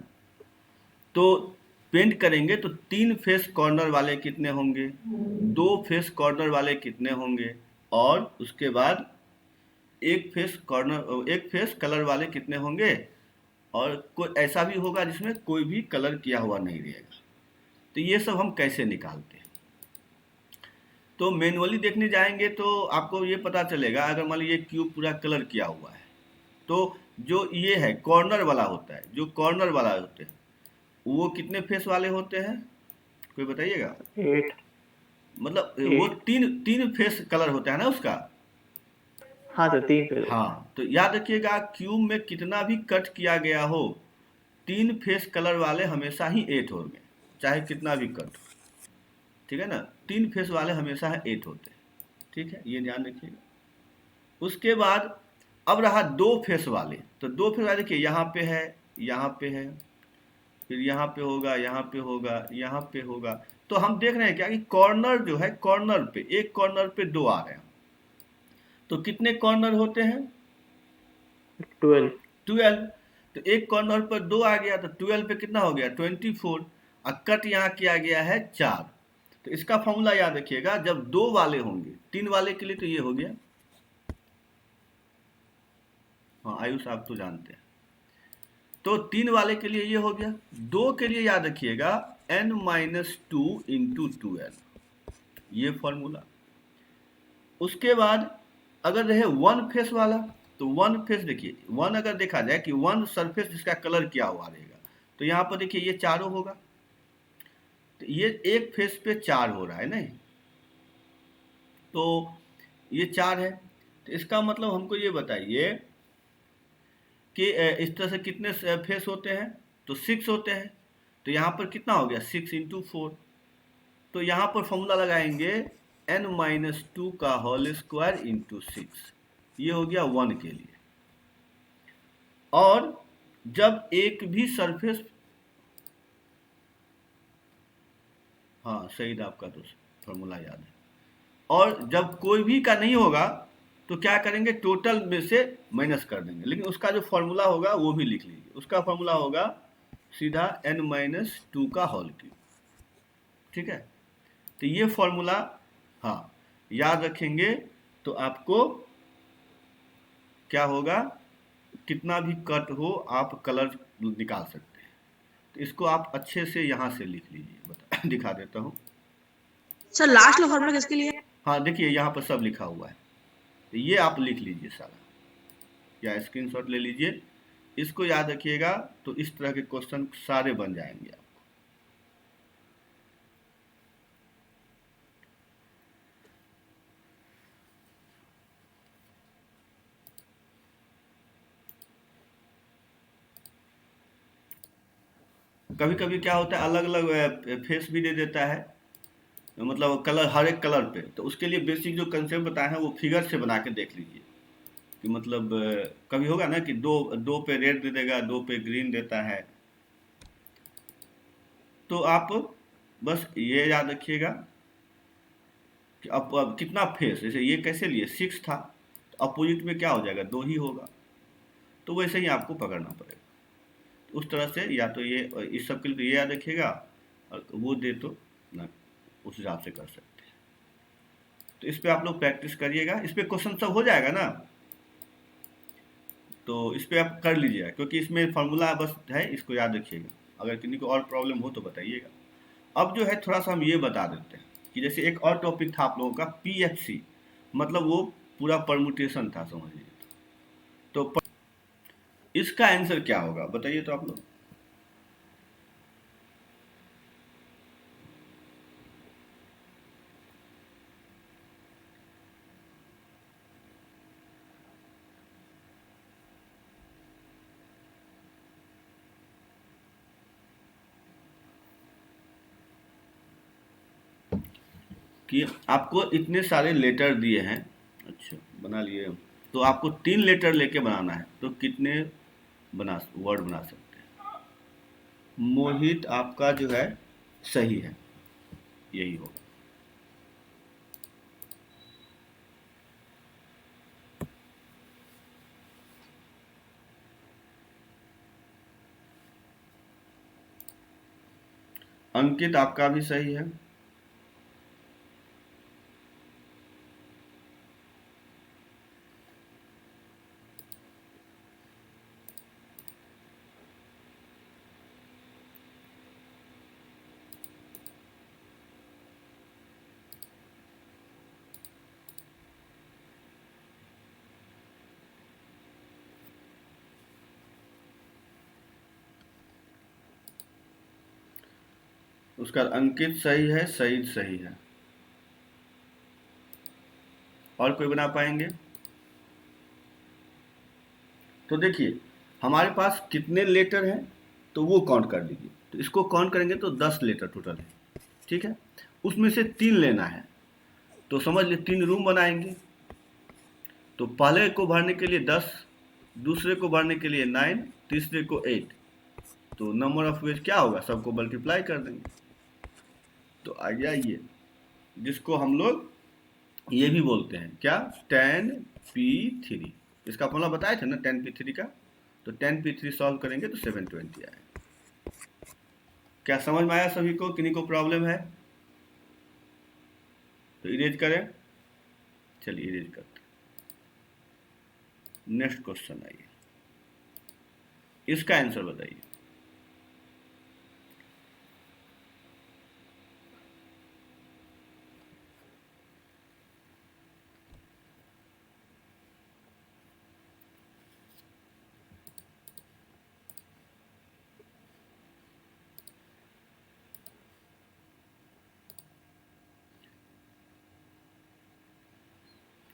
तो पेंट करेंगे तो 3 फेस कॉर्नर वाले कितने होंगे, 2 फेस कॉर्नर वाले कितने होंगे, और उसके बाद एक फेस कलर वाले कितने होंगे, और कोई ऐसा भी होगा जिसमें कोई भी कलर किया हुआ नहीं रहेगा। तो ये सब हम कैसे निकालते हैं, तो मैनुअली देखने जाएंगे तो आपको ये पता चलेगा। अगर मान लीजिए क्यूब पूरा कलर किया हुआ है, तो जो ये है कॉर्नर वाला होता है, जो कॉर्नर वाला होते हैं वो कितने फेस वाले होते हैं, कोई बताइएगा। 8 मतलब वो 3 फेस कलर होता है ना उसका। हाँ सर 3 फेस। हाँ, तो याद रखिएगा क्यूब में कितना भी कट किया गया हो, 3 फेस कलर वाले हमेशा ही 8 होंगे, चाहे कितना भी कट हो, ठीक है ना। 3 फेस वाले हमेशा 8 होते हैं, ठीक है, ये ध्यान रखिएगा। उसके बाद अब रहा 2 फेस वाले, तो 2 फेस वाले देखिए यहाँ पे है, यहाँ पे है, फिर यहाँ पे होगा, यहाँ पे होगा, यहाँ पे होगा। तो हम देख रहे हैं क्या कि कॉर्नर जो है, कॉर्नर पे एक कॉर्नर पे 2 आ रहे हैं, तो कितने कॉर्नर होते हैं, 12। तो एक कॉर्नर पर 2 आ गया, तो 12 पे कितना हो गया, 24, और कट यहाँ किया गया है 4। तो इसका फॉर्मूला याद रखिएगा, जब 2 वाले होंगे, 3 वाले के लिए तो ये हो गया, हाँ आयुष आप तो जानते हैं, तो 3 वाले के लिए ये हो गया। 2 के लिए याद रखिएगा n-2 इंटू 12, ये फॉर्मूला। उसके बाद अगर रहे 1 फेस वाला, तो 1 फेस देखिए, 1 अगर देखा जाए कि 1 सरफेस जिसका कलर किया हुआ रहेगा, तो यहाँ पर देखिए ये चारों होगा, तो ये एक फेस पे 4 हो रहा है नहीं, तो ये 4 है। तो इसका मतलब हमको ये बताइए कि इस तरह से कितने फेस होते हैं, तो 6 होते हैं। तो यहाँ पर कितना हो गया, 6 इंटू 4। तो यहाँ पर फॉर्मूला लगाएंगे n-2 का होल स्क्वायर इंटू 6, ये हो गया 1 के लिए। और जब एक भी सरफेस, हाँ सही था आपका, तो फॉर्मूला याद है। और जब कोई भी का नहीं होगा तो क्या करेंगे, टोटल में से माइनस कर देंगे, लेकिन उसका जो फॉर्मूला होगा वो भी लिख लीजिए। उसका फॉर्मूला होगा सीधा n-2 का होल क्यूब, ठीक है। तो ये फॉर्मूला हाँ याद रखेंगे तो आपको क्या होगा, कितना भी कट हो आप कलर निकाल सकते हैं। तो इसको आप अच्छे से यहाँ से लिख लीजिए, दिखा देता हूँ। सर लास्ट वाला फॉर्मूला किसके लिए? हाँ देखिए यहाँ पर सब लिखा हुआ है, तो ये आप लिख लीजिए सारा, या स्क्रीनशॉट ले लीजिए, इसको याद रखिएगा, तो इस तरह के क्वेश्चन सारे बन जाएंगे आप। कभी कभी क्या होता है, अलग अलग फेस भी दे देता है, मतलब कलर हर एक कलर पे, तो उसके लिए बेसिक जो कंसेप्ट बताए हैं वो फिगर से बना के देख लीजिए कि मतलब कभी होगा ना कि दो पे रेड दे देगा, 2 पे ग्रीन देता है। तो आप बस ये याद रखिएगा कि अब कितना फेस, जैसे ये कैसे लिए 6 था, तो अपोजिट में क्या हो जाएगा, 2 ही होगा, तो वैसे ही आपको पकड़ना पड़ेगा। तो उस तरह से या तो ये इस सब के लिए तो ये याद रखिएगा, और वो दे तो ना उस हिसाब से कर सकते हैं। तो इस पे आप लोग प्रैक्टिस करिएगा, इस पे क्वेश्चन सब हो जाएगा ना, तो इस पे आप कर लीजिएगा, क्योंकि इसमें फॉर्मूला बस है, इसको याद रखिएगा। अगर किसी को और प्रॉब्लम हो तो बताइएगा। अब जो है थोड़ा सा हम ये बता देते हैं कि जैसे एक और टॉपिक था आप लोगों का PFC, मतलब वो पूरा परमुटेशन था समझिए। तो इसका आंसर क्या होगा बताइए तो आप लोग। कि आपको इतने सारे लेटर दिए हैं, अच्छा बना लिए, तो आपको 3 लेटर लेके बनाना है, तो कितने वर्ड बना सकते हैं। मोहित आपका जो है सही है, यही होगा। अंकित आपका भी सही है। उसका अंकित सही है, सईद सही है। और कोई बना पाएंगे? तो देखिए हमारे पास कितने लेटर हैं तो वो काउंट कर दीजिए। तो इसको काउंट करेंगे तो 10 लेटर टोटल है, ठीक है। उसमें से 3 लेना है, तो समझ लिए 3 रूम बनाएंगे। तो पहले को भरने के लिए 10, दूसरे को भरने के लिए 9, तीसरे को 8। तो नंबर ऑफ वेज क्या होगा, सबको मल्टीप्लाई कर देंगे। तो आ गया ये, जिसको हम लोग ये भी बोलते हैं क्या, 10p3। इसका फॉर्मूला बताए थे ना 10p3 का। तो 10p3 सॉल्व करेंगे तो 720 आएगा। क्या समझ में आया सभी को? किन्हीं को प्रॉब्लम है तो इरेज करें। चलिए इरेज करते हैं। नेक्स्ट क्वेश्चन आइए, इसका आंसर बताइए।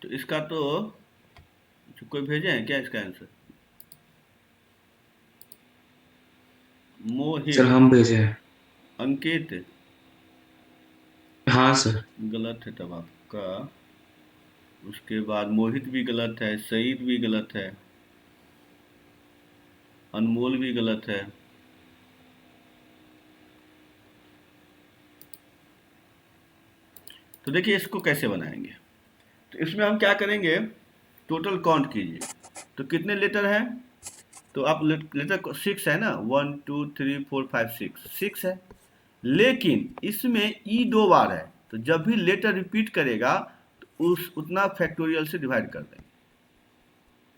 तो इसका तो कोई भेजे हैं क्या इसका आंसर? मोहित, सर हम भेजे हैं। अंकित, हाँ सर। गलत है तब आपका। उसके बाद मोहित भी गलत है, सईद भी गलत है, अनमोल भी गलत है। तो देखिए इसको कैसे बनाएंगे। तो इसमें हम क्या करेंगे, टोटल काउंट कीजिए। तो कितने लेटर हैं, तो आप लेटर 6 है ना, 1 2 3 4 5 6, 6 है। लेकिन इसमें ई 2 बार है, तो जब भी लेटर रिपीट करेगा तो उतना फैक्टोरियल से डिवाइड कर देंगे,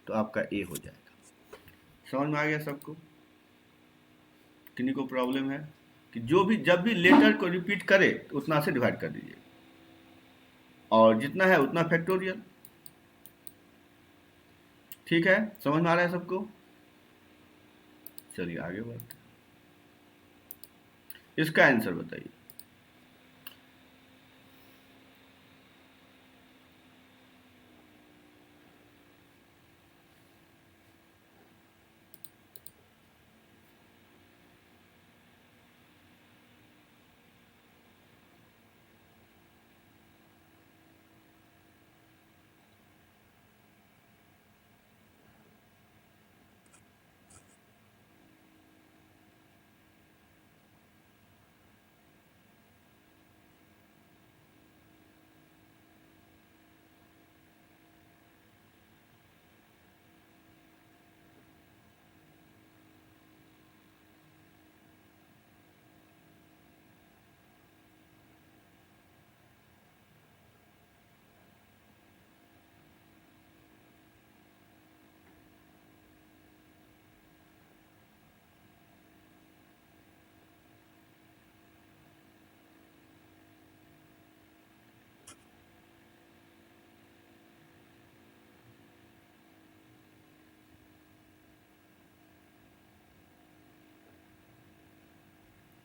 तो आपका ए हो जाएगा। समझ में आ गया सबको? किन्हीं को प्रॉब्लम है कि जब भी लेटर को रिपीट करे तो उतना से डिवाइड कर दीजिए, और जितना है उतना फैक्टोरियल। ठीक है, समझ में आ रहा है सबको? चलिए आगे बढ़ते हैं। इसका आंसर बताइए।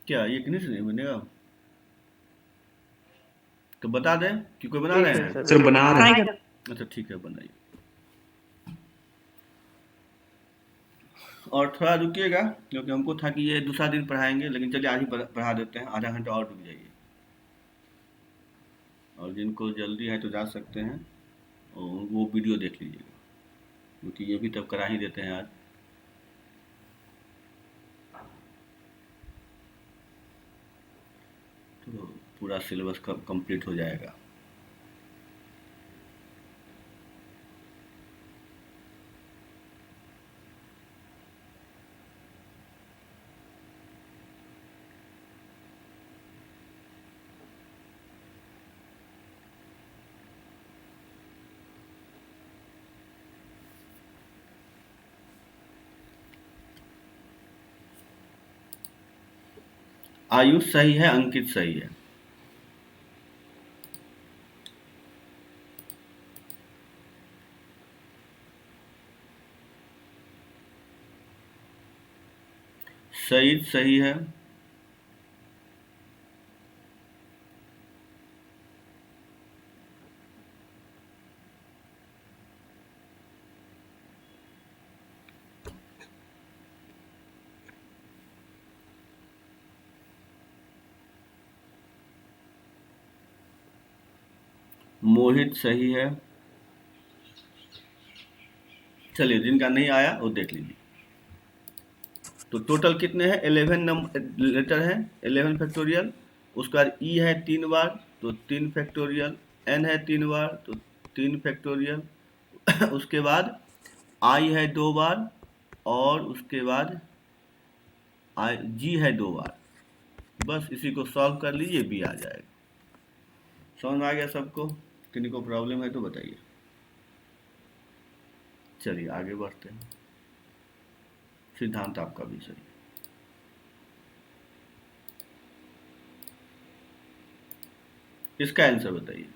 क्या ये किन्हीं से नहीं बनेगा? तो बता दें कि कोई बना रहे हैं? सर बना रहे ट्राई हैं। कर। अच्छा ठीक है, बनाइए। और थोड़ा रुकिएगा, क्योंकि हमको था कि ये दूसरा दिन पढ़ाएंगे, लेकिन चलिए आज ही बढ़ा देते हैं। आधा घंटा और रुक जाइए, और जिनको जल्दी है तो जा सकते हैं और वो वीडियो देख लीजिएगा, क्योंकि ये भी तब करा ही देते हैं आज। तो पूरा सिलेबस कंप्लीट हो जाएगा। आयुष सही है, अंकित सही है। सईद सही है। मोहित सही है। चलिए, जिनका नहीं आया वो देख लीजिए। तो टोटल कितने हैं? 11 नंबर लेटर है, 11 फैक्टोरियल। उसके बाद ई है 3 बार तो 3 फैक्टोरियल, एन है 3 बार तो 3 फैक्टोरियल उसके बाद आई है 2 बार और उसके बाद आई जी है 2 बार। बस इसी को सॉल्व कर लीजिए, बी आ जाएगा। समझ में आ गया सबको? किसी को प्रॉब्लम है तो बताइए। चलिए आगे बढ़ते हैं। सिद्धांत आपका भी सही। इसका आंसर बताइए।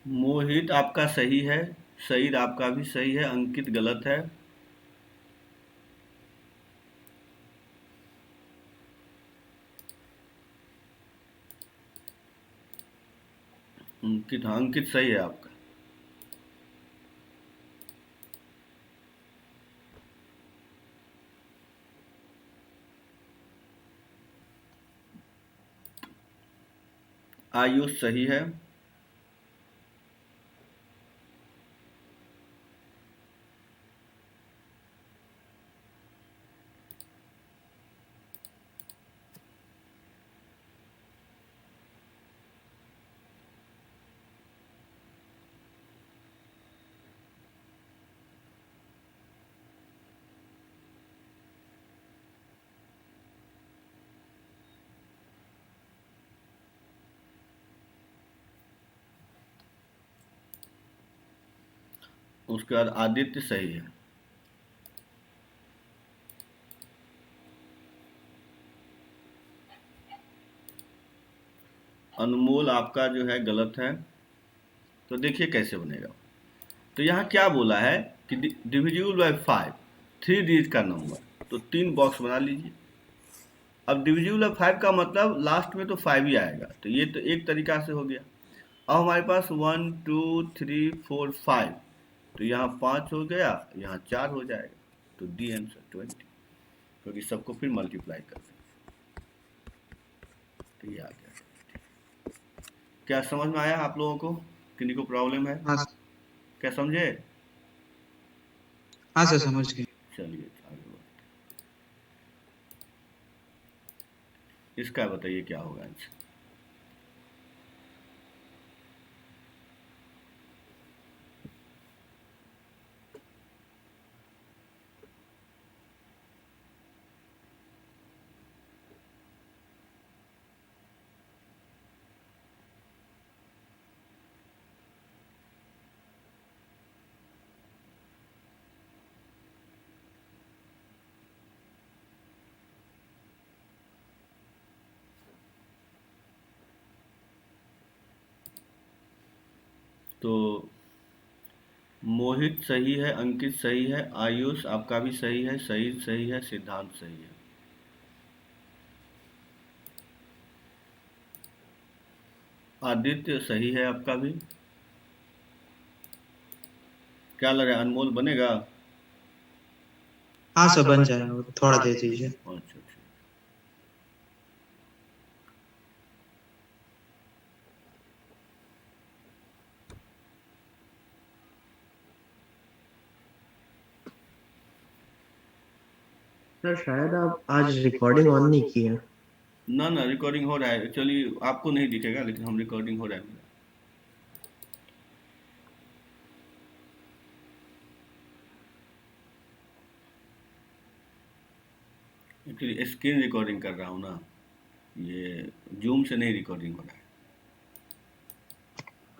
मोहित आपका सही है, सईद आपका भी सही है, अंकित गलत है। अंकित, हाँ अंकित सही है आपका। आयुष सही है। उसके बाद आदित्य सही है। अनमोल आपका जो है गलत है। तो देखिए कैसे बनेगा। तो यहाँ क्या बोला है कि डिविजिबल बाय 5, 3 डिजिट का नंबर, तो 3 बॉक्स बना लीजिए। अब डिविजिबल बाय 5 का मतलब लास्ट में तो 5 ही आएगा, तो ये तो एक तरीका से हो गया। अब हमारे पास 1 2 3 4 5, तो यहाँ 5 हो गया, यहाँ 4 हो जाएगा, तो डी आंसर 20, क्योंकि सबको फिर मल्टीप्लाई कर सकते। तो ये आ गया। क्या समझ में आया आप लोगों को? किसी को प्रॉब्लम है? हाँ क्या समझे? हाँ सर, समझ गए। चलिए आगे बढ़ते। इसका बताइए क्या होगा आंसर। तो मोहित सही है, अंकित सही है, आयुष आपका भी सही है, सईद सही है, सिद्धांत सही है। आदित्य सही है आपका भी। क्या लग रहा है, अनमोल बनेगा? हाँ सर, बन जाएगा, थोड़ा दे दीजिए। अच्छा अच्छा। सर शायद आप आज रिकॉर्डिंग ऑन नहीं की है। ना ना रिकॉर्डिंग हो रहा है एक्चुअली, आपको नहीं दिखेगा लेकिन हम रिकॉर्डिंग हो रहा है मेरा। एक्चुअली स्क्रीन रिकॉर्डिंग कर रहा हूँ ना, ये जूम से नहीं रिकॉर्डिंग हो रहा है।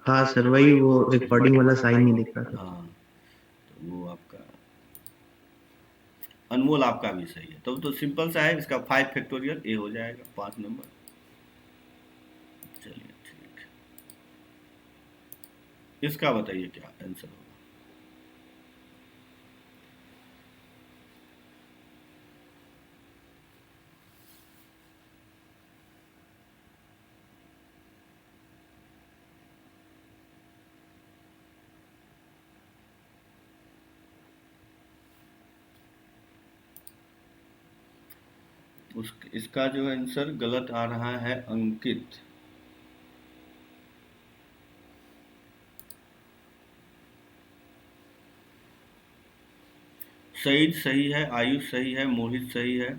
हाँ सर, वही वो रिकॉर्डिंग वाला साइन नहीं दिख रहा था। हाँ तो वो आपका अनमोल आपका भी सही है, तब तो सिंपल सा है, इसका 5 फैक्टोरियल ए हो जाएगा 5 नंबर। चलिए ठीक है, इसका बताइए क्या आंसर होगा। इसका जो आंसर गलत आ रहा है अंकित। सईद सही है, आयुष सही है, मोहित सही है।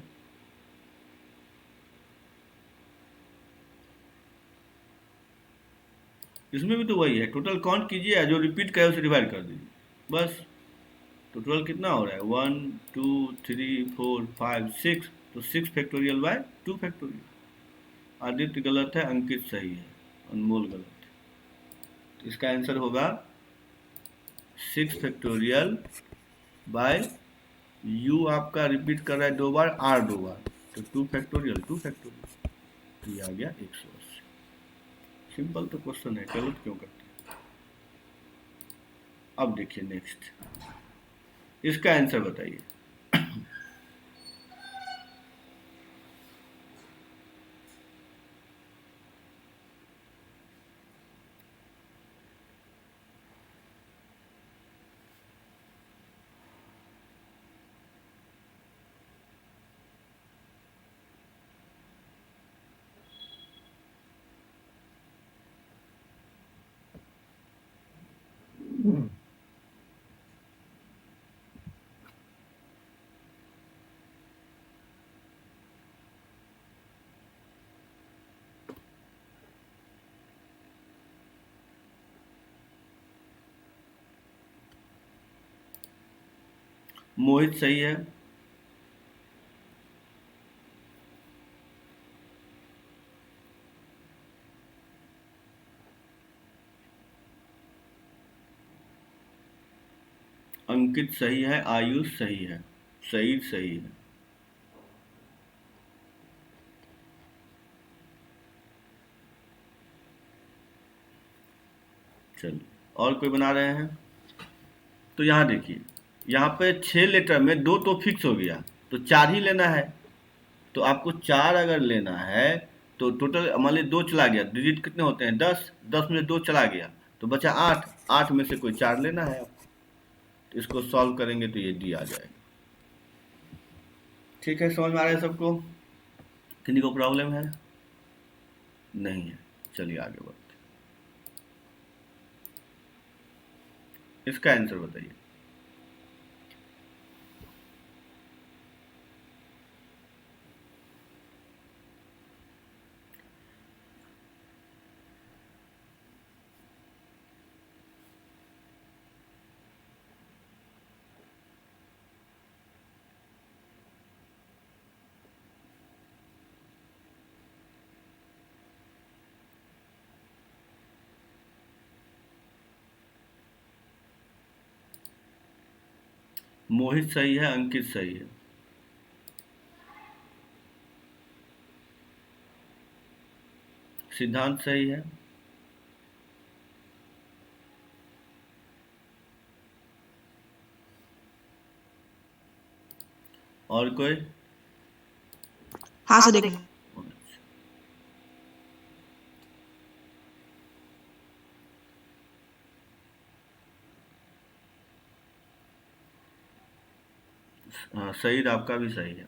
इसमें भी तो वही है, टोटल काउंट कीजिए, जो रिपीट करे उसे डिवाइड कर दीजिए बस। तो टोटल कितना हो रहा है 1 2 3 4 5 6, तो 6 फैक्टोरियल बाय 2 फैक्टोरियल। आदित्य गलत है, अंकित सही है, अनमोल गलत है। तो इसका आंसर होगा 6 फैक्टोरियल बाय यू आपका रिपीट कर रहा है 2 बार, आर 2 बार, तो 2 फैक्टोरियल 2 फैक्टोरियल, तो ये आ गया 180। सिंपल तो क्वेश्चन है, गलत क्यों करते हैं। अब देखिए नेक्स्ट, इसका आंसर बताइए। मोहित सही है, अंकित सही है, आयुष सही है, सईद सही है। चलिए और कोई बना रहे हैं। तो यहाँ देखिए, यहाँ पे 6 लेटर में 2 तो फिक्स हो गया, तो 4 ही लेना है। तो आपको 4 अगर लेना है तो टोटल मान लीजिए 2 चला गया, डिजिट कितने होते हैं 10, 10 में 2 चला गया तो बचा 8, 8 में से कोई 4 लेना है आपको। तो इसको सॉल्व करेंगे तो ये डी आ जाएगा। ठीक है, समझ में आ रहा है सबको? किसी को प्रॉब्लम है? नहीं है, चलिए आगे बढ़ते। इसका आंसर बताइए। मोहित सही है, अंकित सही है, सिद्धांत सही है, और कोई? हाँ सर देख हाँ सईद आपका भी सही है।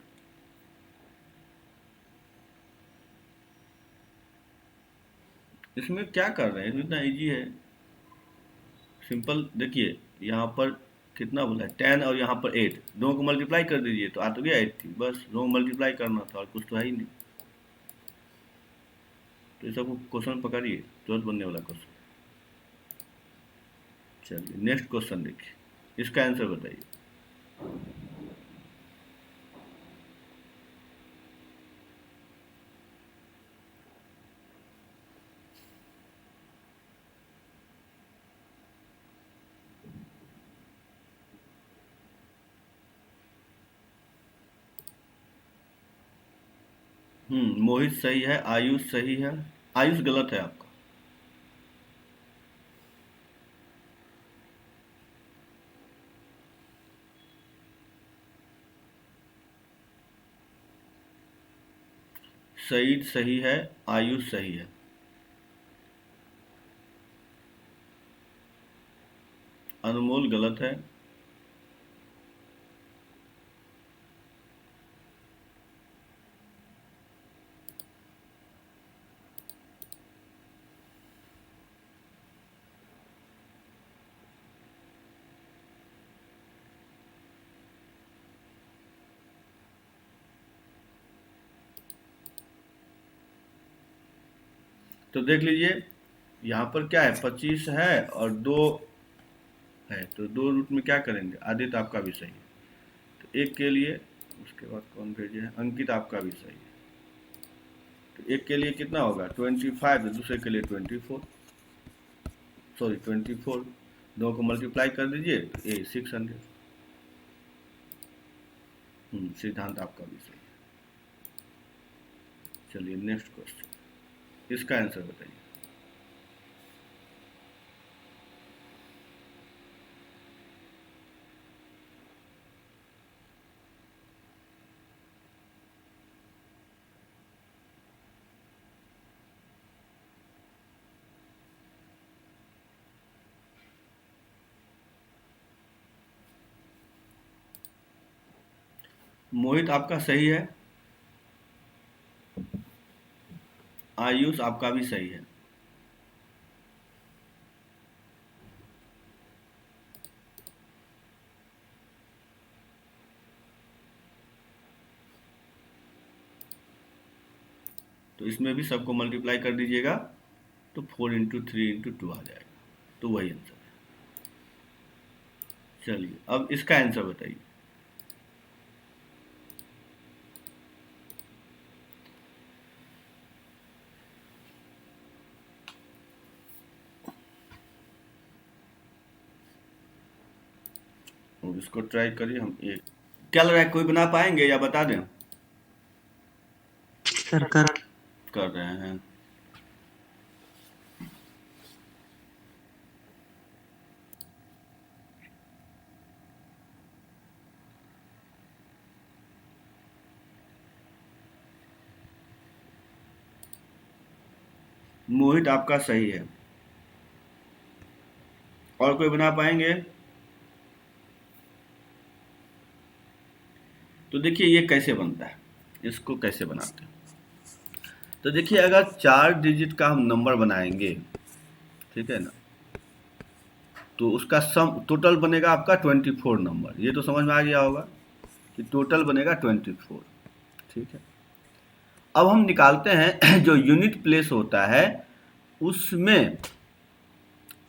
इसमें क्या कर रहे हैं, इसमें इतना इजी है, सिंपल। देखिए यहाँ पर कितना बोला है 10 और यहाँ पर 8, दोनों को मल्टीप्लाई कर दीजिए तो आ तो गया 80, बस दोनों मल्टीप्लाई करना था और कुछ तो है ही नहीं। तो ये सब क्वेश्चन पकड़िए, तुरंत बनने वाला क्वेश्चन। चलिए नेक्स्ट क्वेश्चन देखिए, इसका आंसर बताइए। मोहित सही है, आयुष सही है, आयुष गलत है आपका। सईद सही है, आयुष सही है। अनमोल गलत है। तो देख लीजिए यहाँ पर क्या है, 25 है और 2 है, तो 2 रूट में क्या करेंगे, आदित्य आपका भी सही है। तो एक के लिए, उसके बाद कौन भेजे है, अंकित आपका भी सही है। तो एक के लिए कितना होगा 25, तो दूसरे के लिए 24, सॉरी 24, दो को मल्टीप्लाई कर दीजिए तो ये 600। सिद्धांत आपका भी सही है। चलिए नेक्स्ट क्वेश्चन, इसका आंसर बताइए। मोहित आपका सही है, आयुष आपका भी सही है। तो इसमें भी सबको मल्टीप्लाई कर दीजिएगा तो 4 इंटू 3 इंटू 2 आ जाएगा, तो वही आंसर है। चलिए अब इसका आंसर बताइए। और इसको ट्राई करिए, हम एक क्या लग रहा है, कोई बना पाएंगे या बता दें? सर कर रहे हैं। मोहित आपका सही है, और कोई बना पाएंगे? तो देखिए ये कैसे बनता है, इसको कैसे बनाते हैं। तो देखिए अगर 4 डिजिट का हम नंबर बनाएंगे, ठीक है ना, तो उसका सम टोटल बनेगा आपका 24 नंबर। ये तो समझ में आ गया होगा कि टोटल बनेगा 24, ठीक है। अब हम निकालते हैं जो यूनिट प्लेस होता है उसमें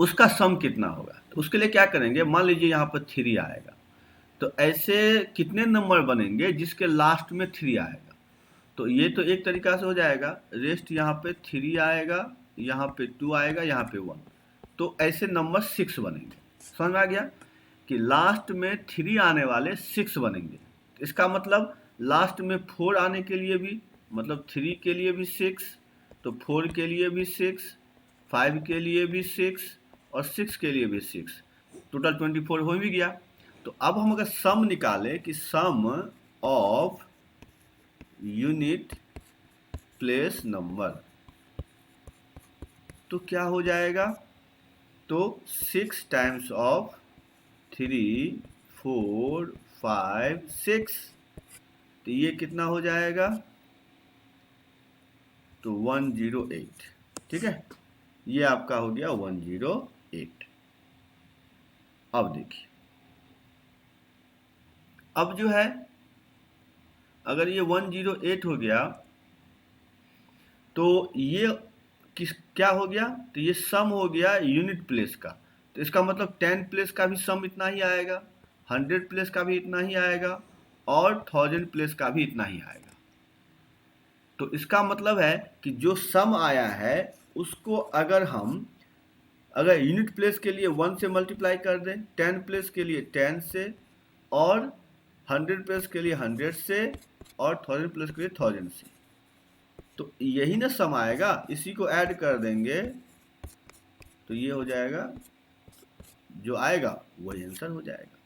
उसका सम कितना होगा। तो उसके लिए क्या करेंगे, मान लीजिए यहाँ पर 3 आएगा, तो ऐसे कितने नंबर बनेंगे जिसके लास्ट में 3 आएगा। तो ये तो एक तरीका से हो जाएगा, रेस्ट यहाँ पे 3 आएगा, यहाँ पे 2 आएगा, यहाँ पे 1, तो ऐसे नंबर 6 बनेंगे। समझ में आ गया कि लास्ट में 3 आने वाले 6 बनेंगे। इसका मतलब लास्ट में 4 आने के लिए भी, मतलब 3 के लिए भी 6, तो 4 के लिए भी 6, 5 के लिए भी 6 और 6 के लिए भी 6, टोटल 24 हो भी गया। तो अब हम अगर सम निकालें कि सम ऑफ यूनिट प्लेस नंबर, तो क्या हो जाएगा, तो 6 टाइम्स ऑफ 3, 4, 5, 6, तो ये कितना हो जाएगा, तो 108, ठीक है। ये आपका हो गया 108। अब देखिए अब जो है अगर ये 108 हो गया तो ये क्या हो गया, तो ये सम हो गया यूनिट प्लेस का। तो इसका मतलब 10 प्लेस का भी सम इतना ही आएगा, 100 प्लेस का भी इतना ही आएगा और 1000 प्लेस का भी इतना ही आएगा। तो इसका मतलब है कि जो सम आया है उसको अगर यूनिट प्लेस के लिए 1 से मल्टीप्लाई कर दें, 10 प्लेस के लिए 10 से, और 100 प्लेस के लिए 100 से, और 1000 प्लेस के लिए 1000 से, तो यही ना सम आएगा। इसी को ऐड कर देंगे तो ये हो जाएगा, जो आएगा वही आंसर हो जाएगा।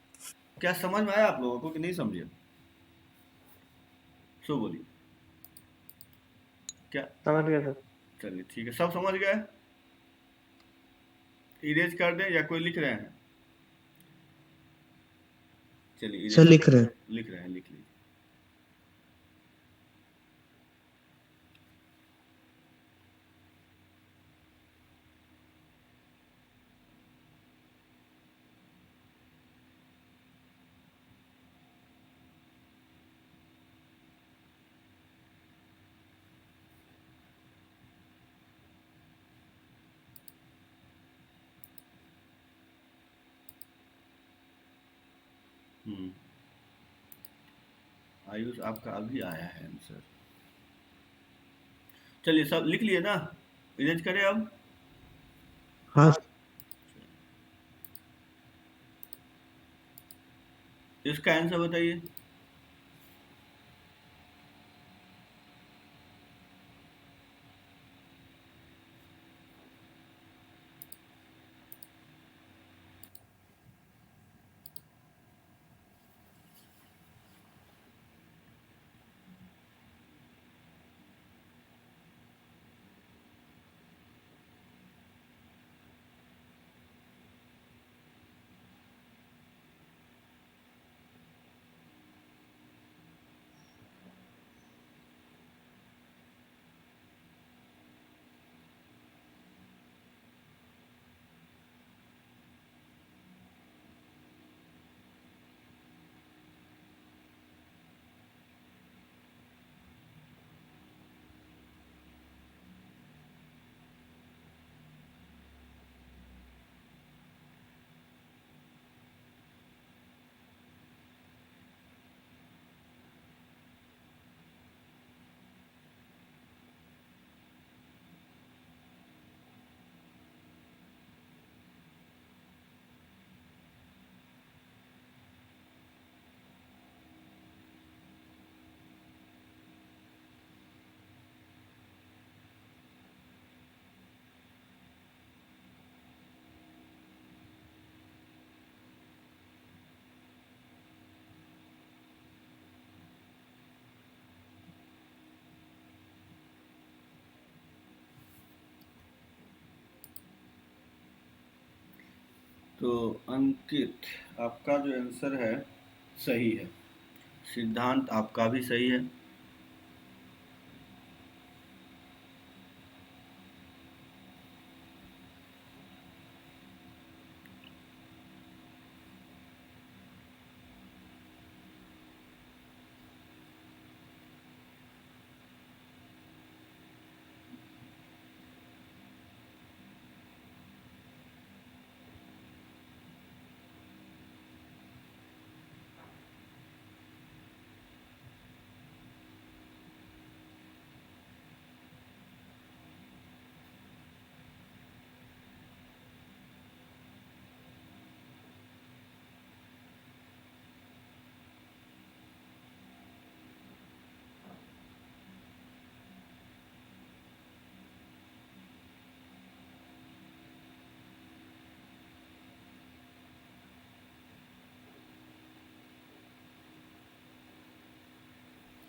क्या समझ में आया आप लोगों को कि नहीं समझे? सो बोलिए क्या? समझ गया सर। चलिए ठीक है, सब समझ गए? इरेज कर दें या कोई लिख रहे हैं? चलिए सर लिख रहे हैं। लिख रहे हैं, लिख लीजिए। आयुष आपका अभी आया है आंसर। चलिए सब लिख लिए ना, इरेज करें अब? हाँ इसका आंसर बताइए। तो अंकित, आपका जो आंसर है सही है, सिद्धांत आपका भी सही है।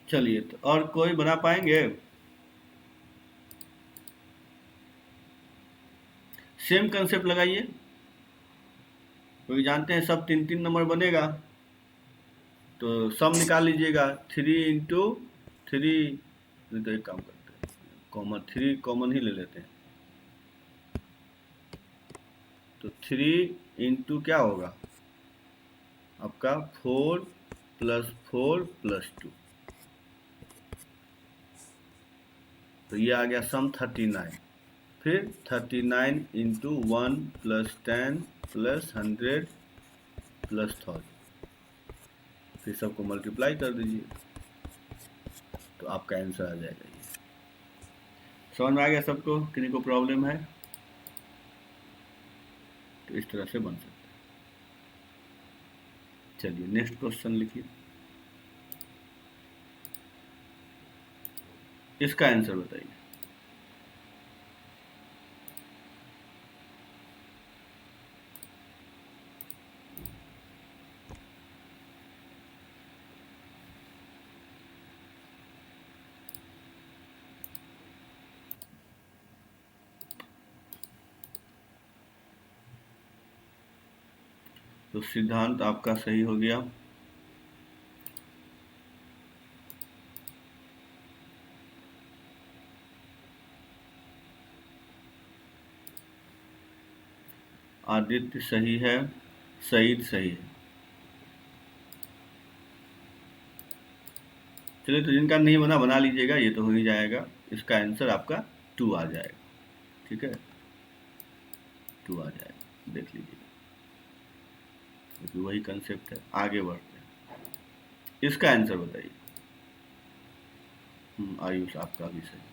चलिए, तो और कोई बना पाएंगे? सेम कंसेप्ट लगाइए, क्योंकि जानते हैं सब 3-3 नंबर बनेगा। तो सम निकाल लीजिएगा, 3 इंटू 3, तो एक काम करते हैं, कॉमन 3 कॉमन ही ले लेते हैं। तो 3 इंटू क्या होगा आपका 4 +4 +2, तो ये आ गया सम 39। फिर 39 × 1 + 10 + 100 + 1000, फिर सबको मल्टीप्लाई कर दीजिए तो आपका आंसर आ जाएगा। ये समझ में आ गया सबको? किसी को प्रॉब्लम है तो इस तरह से बन सकता है। चलिए नेक्स्ट क्वेश्चन लिखिए, इसका आंसर बताइए। तो सिद्धांत आपका सही हो गया। आदित्य सही है, सईद सही है। चलिए, तो जिनका नहीं बना लीजिएगा, ये तो हो ही जाएगा। इसका आंसर आपका 2 आ जाएगा। ठीक है, 2 आ जाएगा, देख लीजिए, क्योंकि वही कंसेप्ट है। आगे बढ़ते हैं, इसका आंसर बताइए। आयुष आपका भी सही।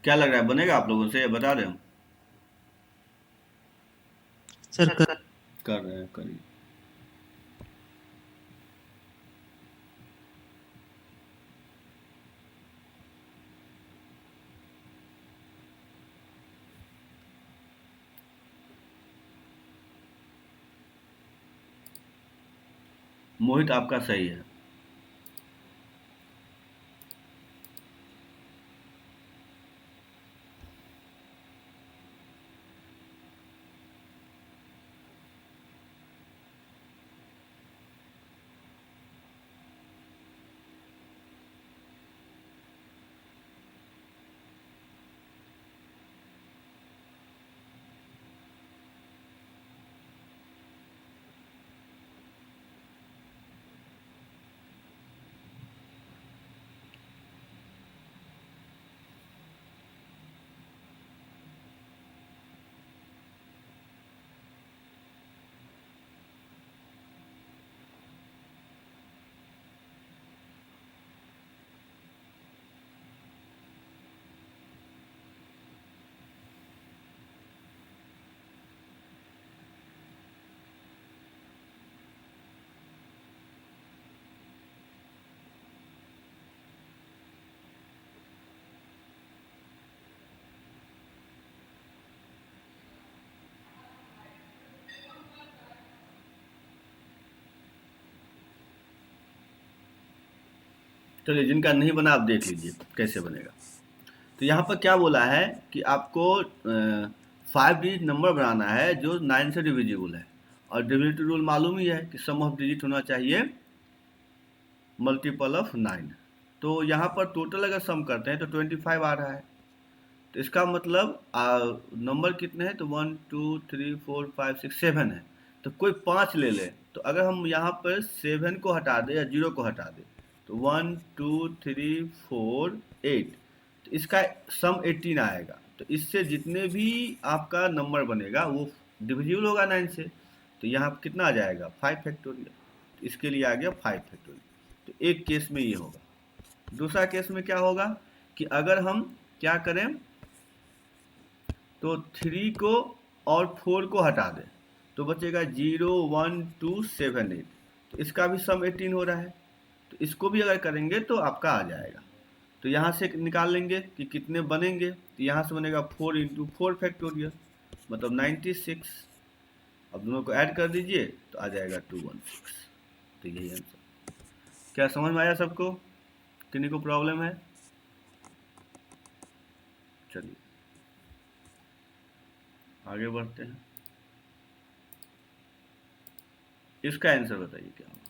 क्या लग रहा है, बनेगा आप लोगों से? बता दें हम। सर कर रहे हैं, करिए। मोहित आपका सही है। चलिए, जिनका नहीं बना आप देख लीजिए कैसे बनेगा। तो यहाँ पर क्या बोला है कि आपको 5 डिजिट नंबर बनाना है जो 9 से डिविजिबल है, और डिविजिबिलिटी रूल मालूम ही है कि सम ऑफ डिजिट होना चाहिए मल्टीपल ऑफ 9। तो यहाँ पर टोटल अगर सम करते हैं तो 25 आ रहा है। तो इसका मतलब नंबर कितने हैं, तो 1 2 3 4 5 6 7 है, तो कोई 5 ले ले। तो अगर हम यहाँ पर 7 को हटा दें या 0 को हटा दें, तो 1 2 3 4 8, तो इसका सम 18 आएगा। तो इससे जितने भी आपका नंबर बनेगा वो डिविजिबल होगा 9 से, तो यहाँ कितना आ जाएगा 5 फैक्टोरियल। तो इसके लिए आ गया 5 फैक्टोरियल। तो एक केस में ये होगा। दूसरा केस में क्या होगा कि अगर हम क्या करें, तो 3 को और 4 को हटा दें, तो बचेगा 0 1 2 7 8, तो इसका भी सम 18 हो रहा है। तो इसको भी अगर करेंगे तो आपका आ जाएगा। तो यहाँ से निकाल लेंगे कि कितने बनेंगे, तो यहाँ से बनेगा 4 इंटू 4 फैक्टोरियल, मतलब 96। अब दोनों को ऐड कर दीजिए तो आ जाएगा 216। तो यही आंसर। क्या समझ में आया सबको? किन्हीं को प्रॉब्लम है? चलिए आगे बढ़ते हैं। इसका आंसर बताइए क्या होगा।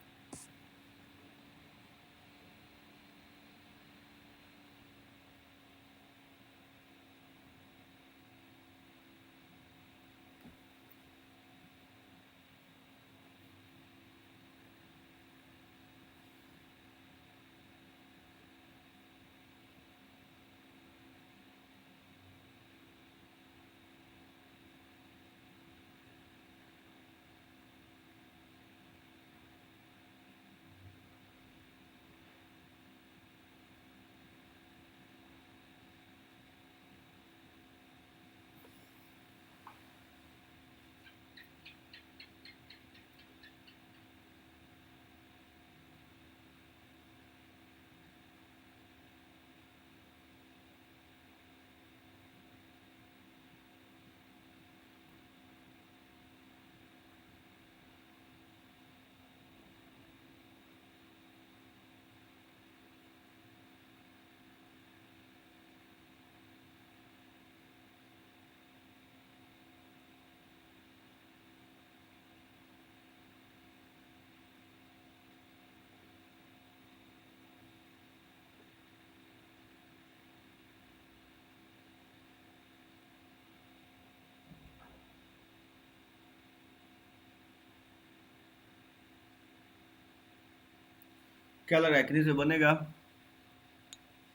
क्या लग रहा है, किसी से बनेगा?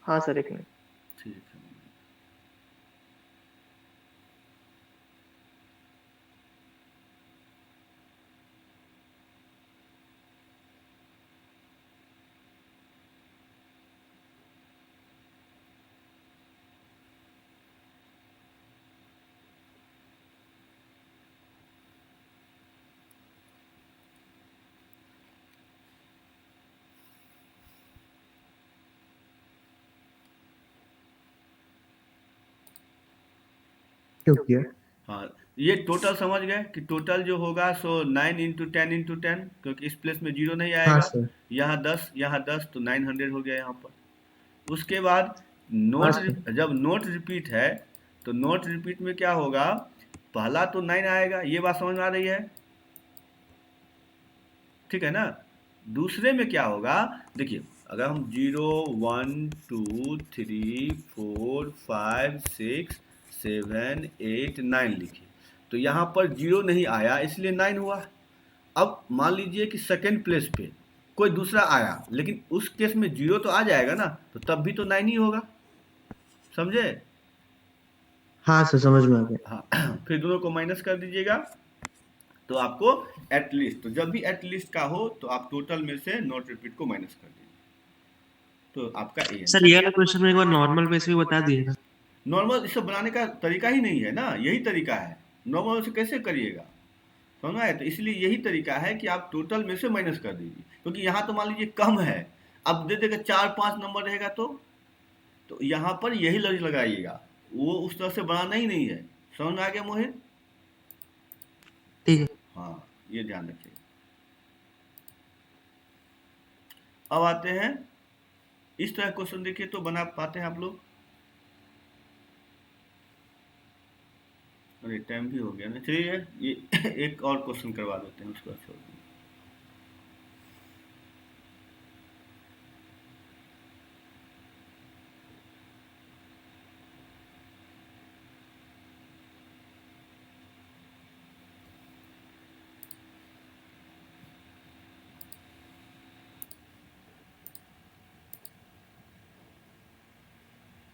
हाँ सर, एक मिनट। ठीक है। हाँ, ये टोटल समझ गए कि टोटल जो होगा सो 9 इंटू 10 इंटू 10, क्योंकि इस प्लेस में 0 नहीं आएगा। यहाँ 10 यहाँ 10, तो 900 हो गया यहाँ पर। उसके बाद जब नोट रिपीट है, तो नोट रिपीट में क्या होगा, पहला तो 9 आएगा। ये बात समझ में आ रही है? ठीक है ना। दूसरे में क्या होगा, देखिए अगर हम 0 1 2 3 4 5 6 7 8 9 लिखे, तो यहाँ पर 0 नहीं आया इसलिए 9 हुआ। अब मान लीजिए कि सेकंड प्लेस पे कोई दूसरा आया, लेकिन उस केस में 0 तो आ जाएगा ना, तो तब भी तो 9 ही होगा। समझे? हाँ सर, समझ में आ गया। हाँ फिर दोनों को माइनस कर दीजिएगा, तो आपको एटलीस्ट, तो जब भी एटलीस्ट का हो तो आप टोटल में से नॉट रिपीट को माइनस कर दीजिए, तो आपका ए। सर ये वाला क्वेश्चन में एक बार नॉर्मल बेस भी बता दिएगा। नॉर्मल इसे बनाने का तरीका ही नहीं है ना, यही तरीका है। नॉर्मल से कैसे करिएगा, समझ आए? तो इसलिए यही तरीका है कि आप टोटल में से माइनस कर दीजिए, क्योंकि यहाँ तो मान लीजिए कम है, अब दे देगा 4 5 नंबर रहेगा, तो यहाँ पर यही लॉजिक लगाइएगा, वो उस तरह से बनाना ही नहीं है। समझ में आ गया मोहित? ठीक है। हाँ, ये ध्यान रखिए। अब आते हैं इस तरह क्वेश्चन, देखिए तो बना पाते हैं आप लोग? अरे टाइम भी हो गया ना, चलिए ये एक और क्वेश्चन करवा देते हैं, उसके बाद छोड़ देंगे।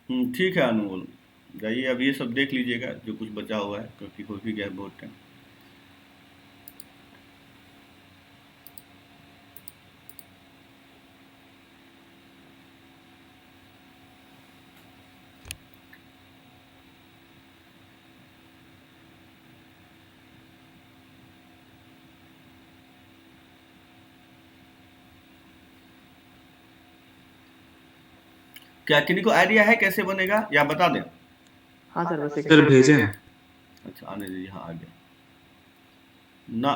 ठीक है अनमोल, जाइए अब ये सब देख लीजिएगा जो कुछ बचा हुआ है, क्योंकि हो भी गया बहुत टाइम। क्या किन्हीं को आइडिया है कैसे बनेगा या बता दें? हाँ सर, बस एक सर भेजे हैं। अच्छा आने दीजिए, हाँ आ गया ना।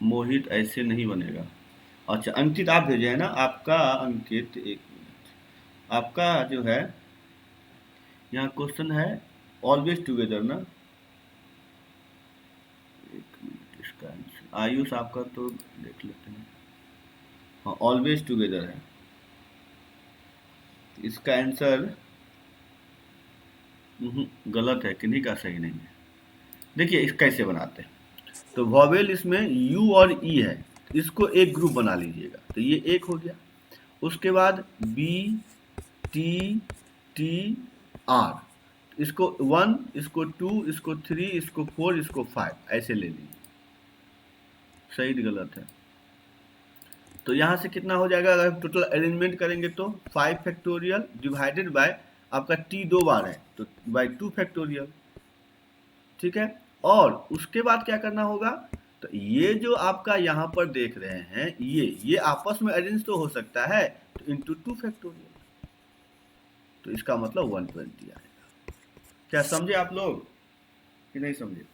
मोहित ऐसे नहीं बनेगा। अच्छा अंकित आप भेजे हैं ना, आपका अंकित, एक मिनट, आपका जो है यहाँ क्वेश्चन है ऑलवेज टुगेदर ना। एक मिनट, इसका आंसर आयुष आपका तो देख लेते हैं। हाँ ऑलवेज टुगेदर है, इसका आंसर गलत है, किन्हीं का सही नहीं है। देखिए इस कैसे बनाते हैं, तो वॉवेल इसमें यू और ई है, इसको एक ग्रुप बना लीजिएगा, तो ये एक हो गया। उसके बाद बी टी टी आर, इसको 1, इसको 2, इसको 3, इसको 4, इसको 5 ऐसे ले लीजिए। सही गलत है, तो यहाँ से कितना हो जाएगा अगर टोटल अरेंजमेंट करेंगे तो 5 फैक्टोरियल डिवाइडेड बाय आपका टी 2 बार है तो बाय 2 फैक्टोरियल, ठीक है। और उसके बाद क्या करना होगा, तो ये जो आपका यहाँ पर देख रहे हैं ये आपस में अरेंज तो हो सकता है, तो इंटू 2 फैक्टोरियल, तो इसका मतलब 120 आएगा। क्या समझे आप लोग कि नहीं समझे?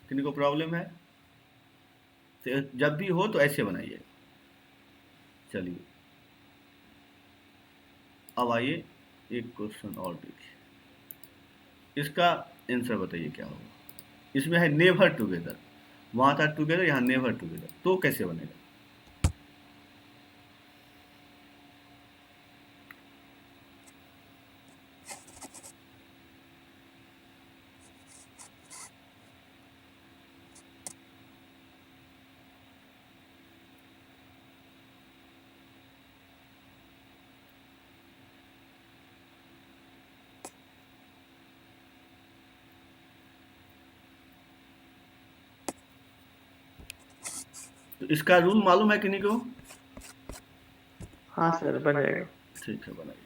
किसी को प्रॉब्लम है तो जब भी हो तो ऐसे बनाइए। चलिए अब आइए एक क्वेश्चन और देखिए, इसका आंसर बताइए क्या होगा। इसमें है नेवर टुगेदर, वहाँ था टुगेदर, यहाँ नेवर टुगेदर, तो कैसे बनेगा? तो इसका रूल मालूम है किन्हीं को? हाँ सर, बन जाएगा। ठीक है बनाइए।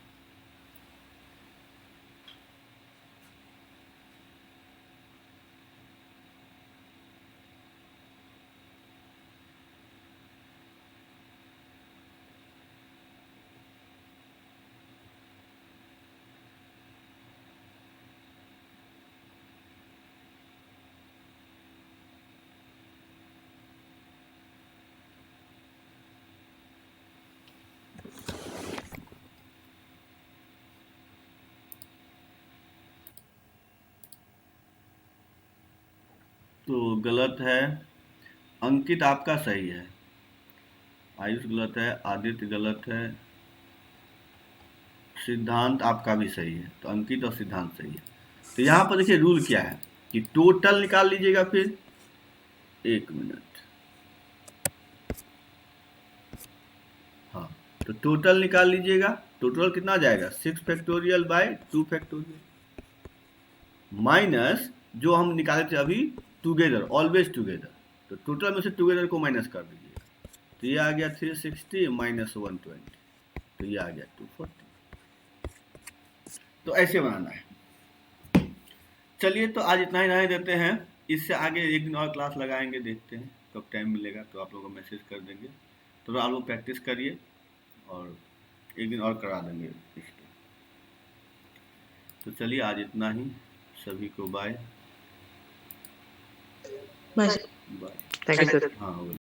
तो गलत है, अंकित आपका सही है, आयुष गलत है, आदित्य गलत है, सिद्धांत आपका भी सही है, तो अंकित और सिद्धांत सही है। तो यहाँ पर देखिए रूल क्या है कि टोटल निकाल लीजिएगा, फिर एक मिनट, हाँ तो टोटल निकाल लीजिएगा। टोटल कितना जाएगा 6 फैक्टोरियल बाय 2 फैक्टोरियल माइनस जो हम निकाले थे अभी टुगेदर, ऑलवेज टुगेदर, तो टोटल में से टुगेदर को माइनस कर दीजिएगा, तो ये आ गया 360 माइनस 120, तो ये आ गया 240। तो ऐसे बनाना है। चलिए तो आज इतना ही रहने देते हैं, इससे आगे एक दिन और क्लास लगाएंगे, देखते हैं कब टाइम मिलेगा तो आप लोगों को मैसेज कर देंगे, तो आप लोग प्रैक्टिस करिए और एक दिन और करा देंगे इसके। तो चलिए आज इतना ही, सभी को बाय बस बाय। Thank you sir. हाँ हो गया।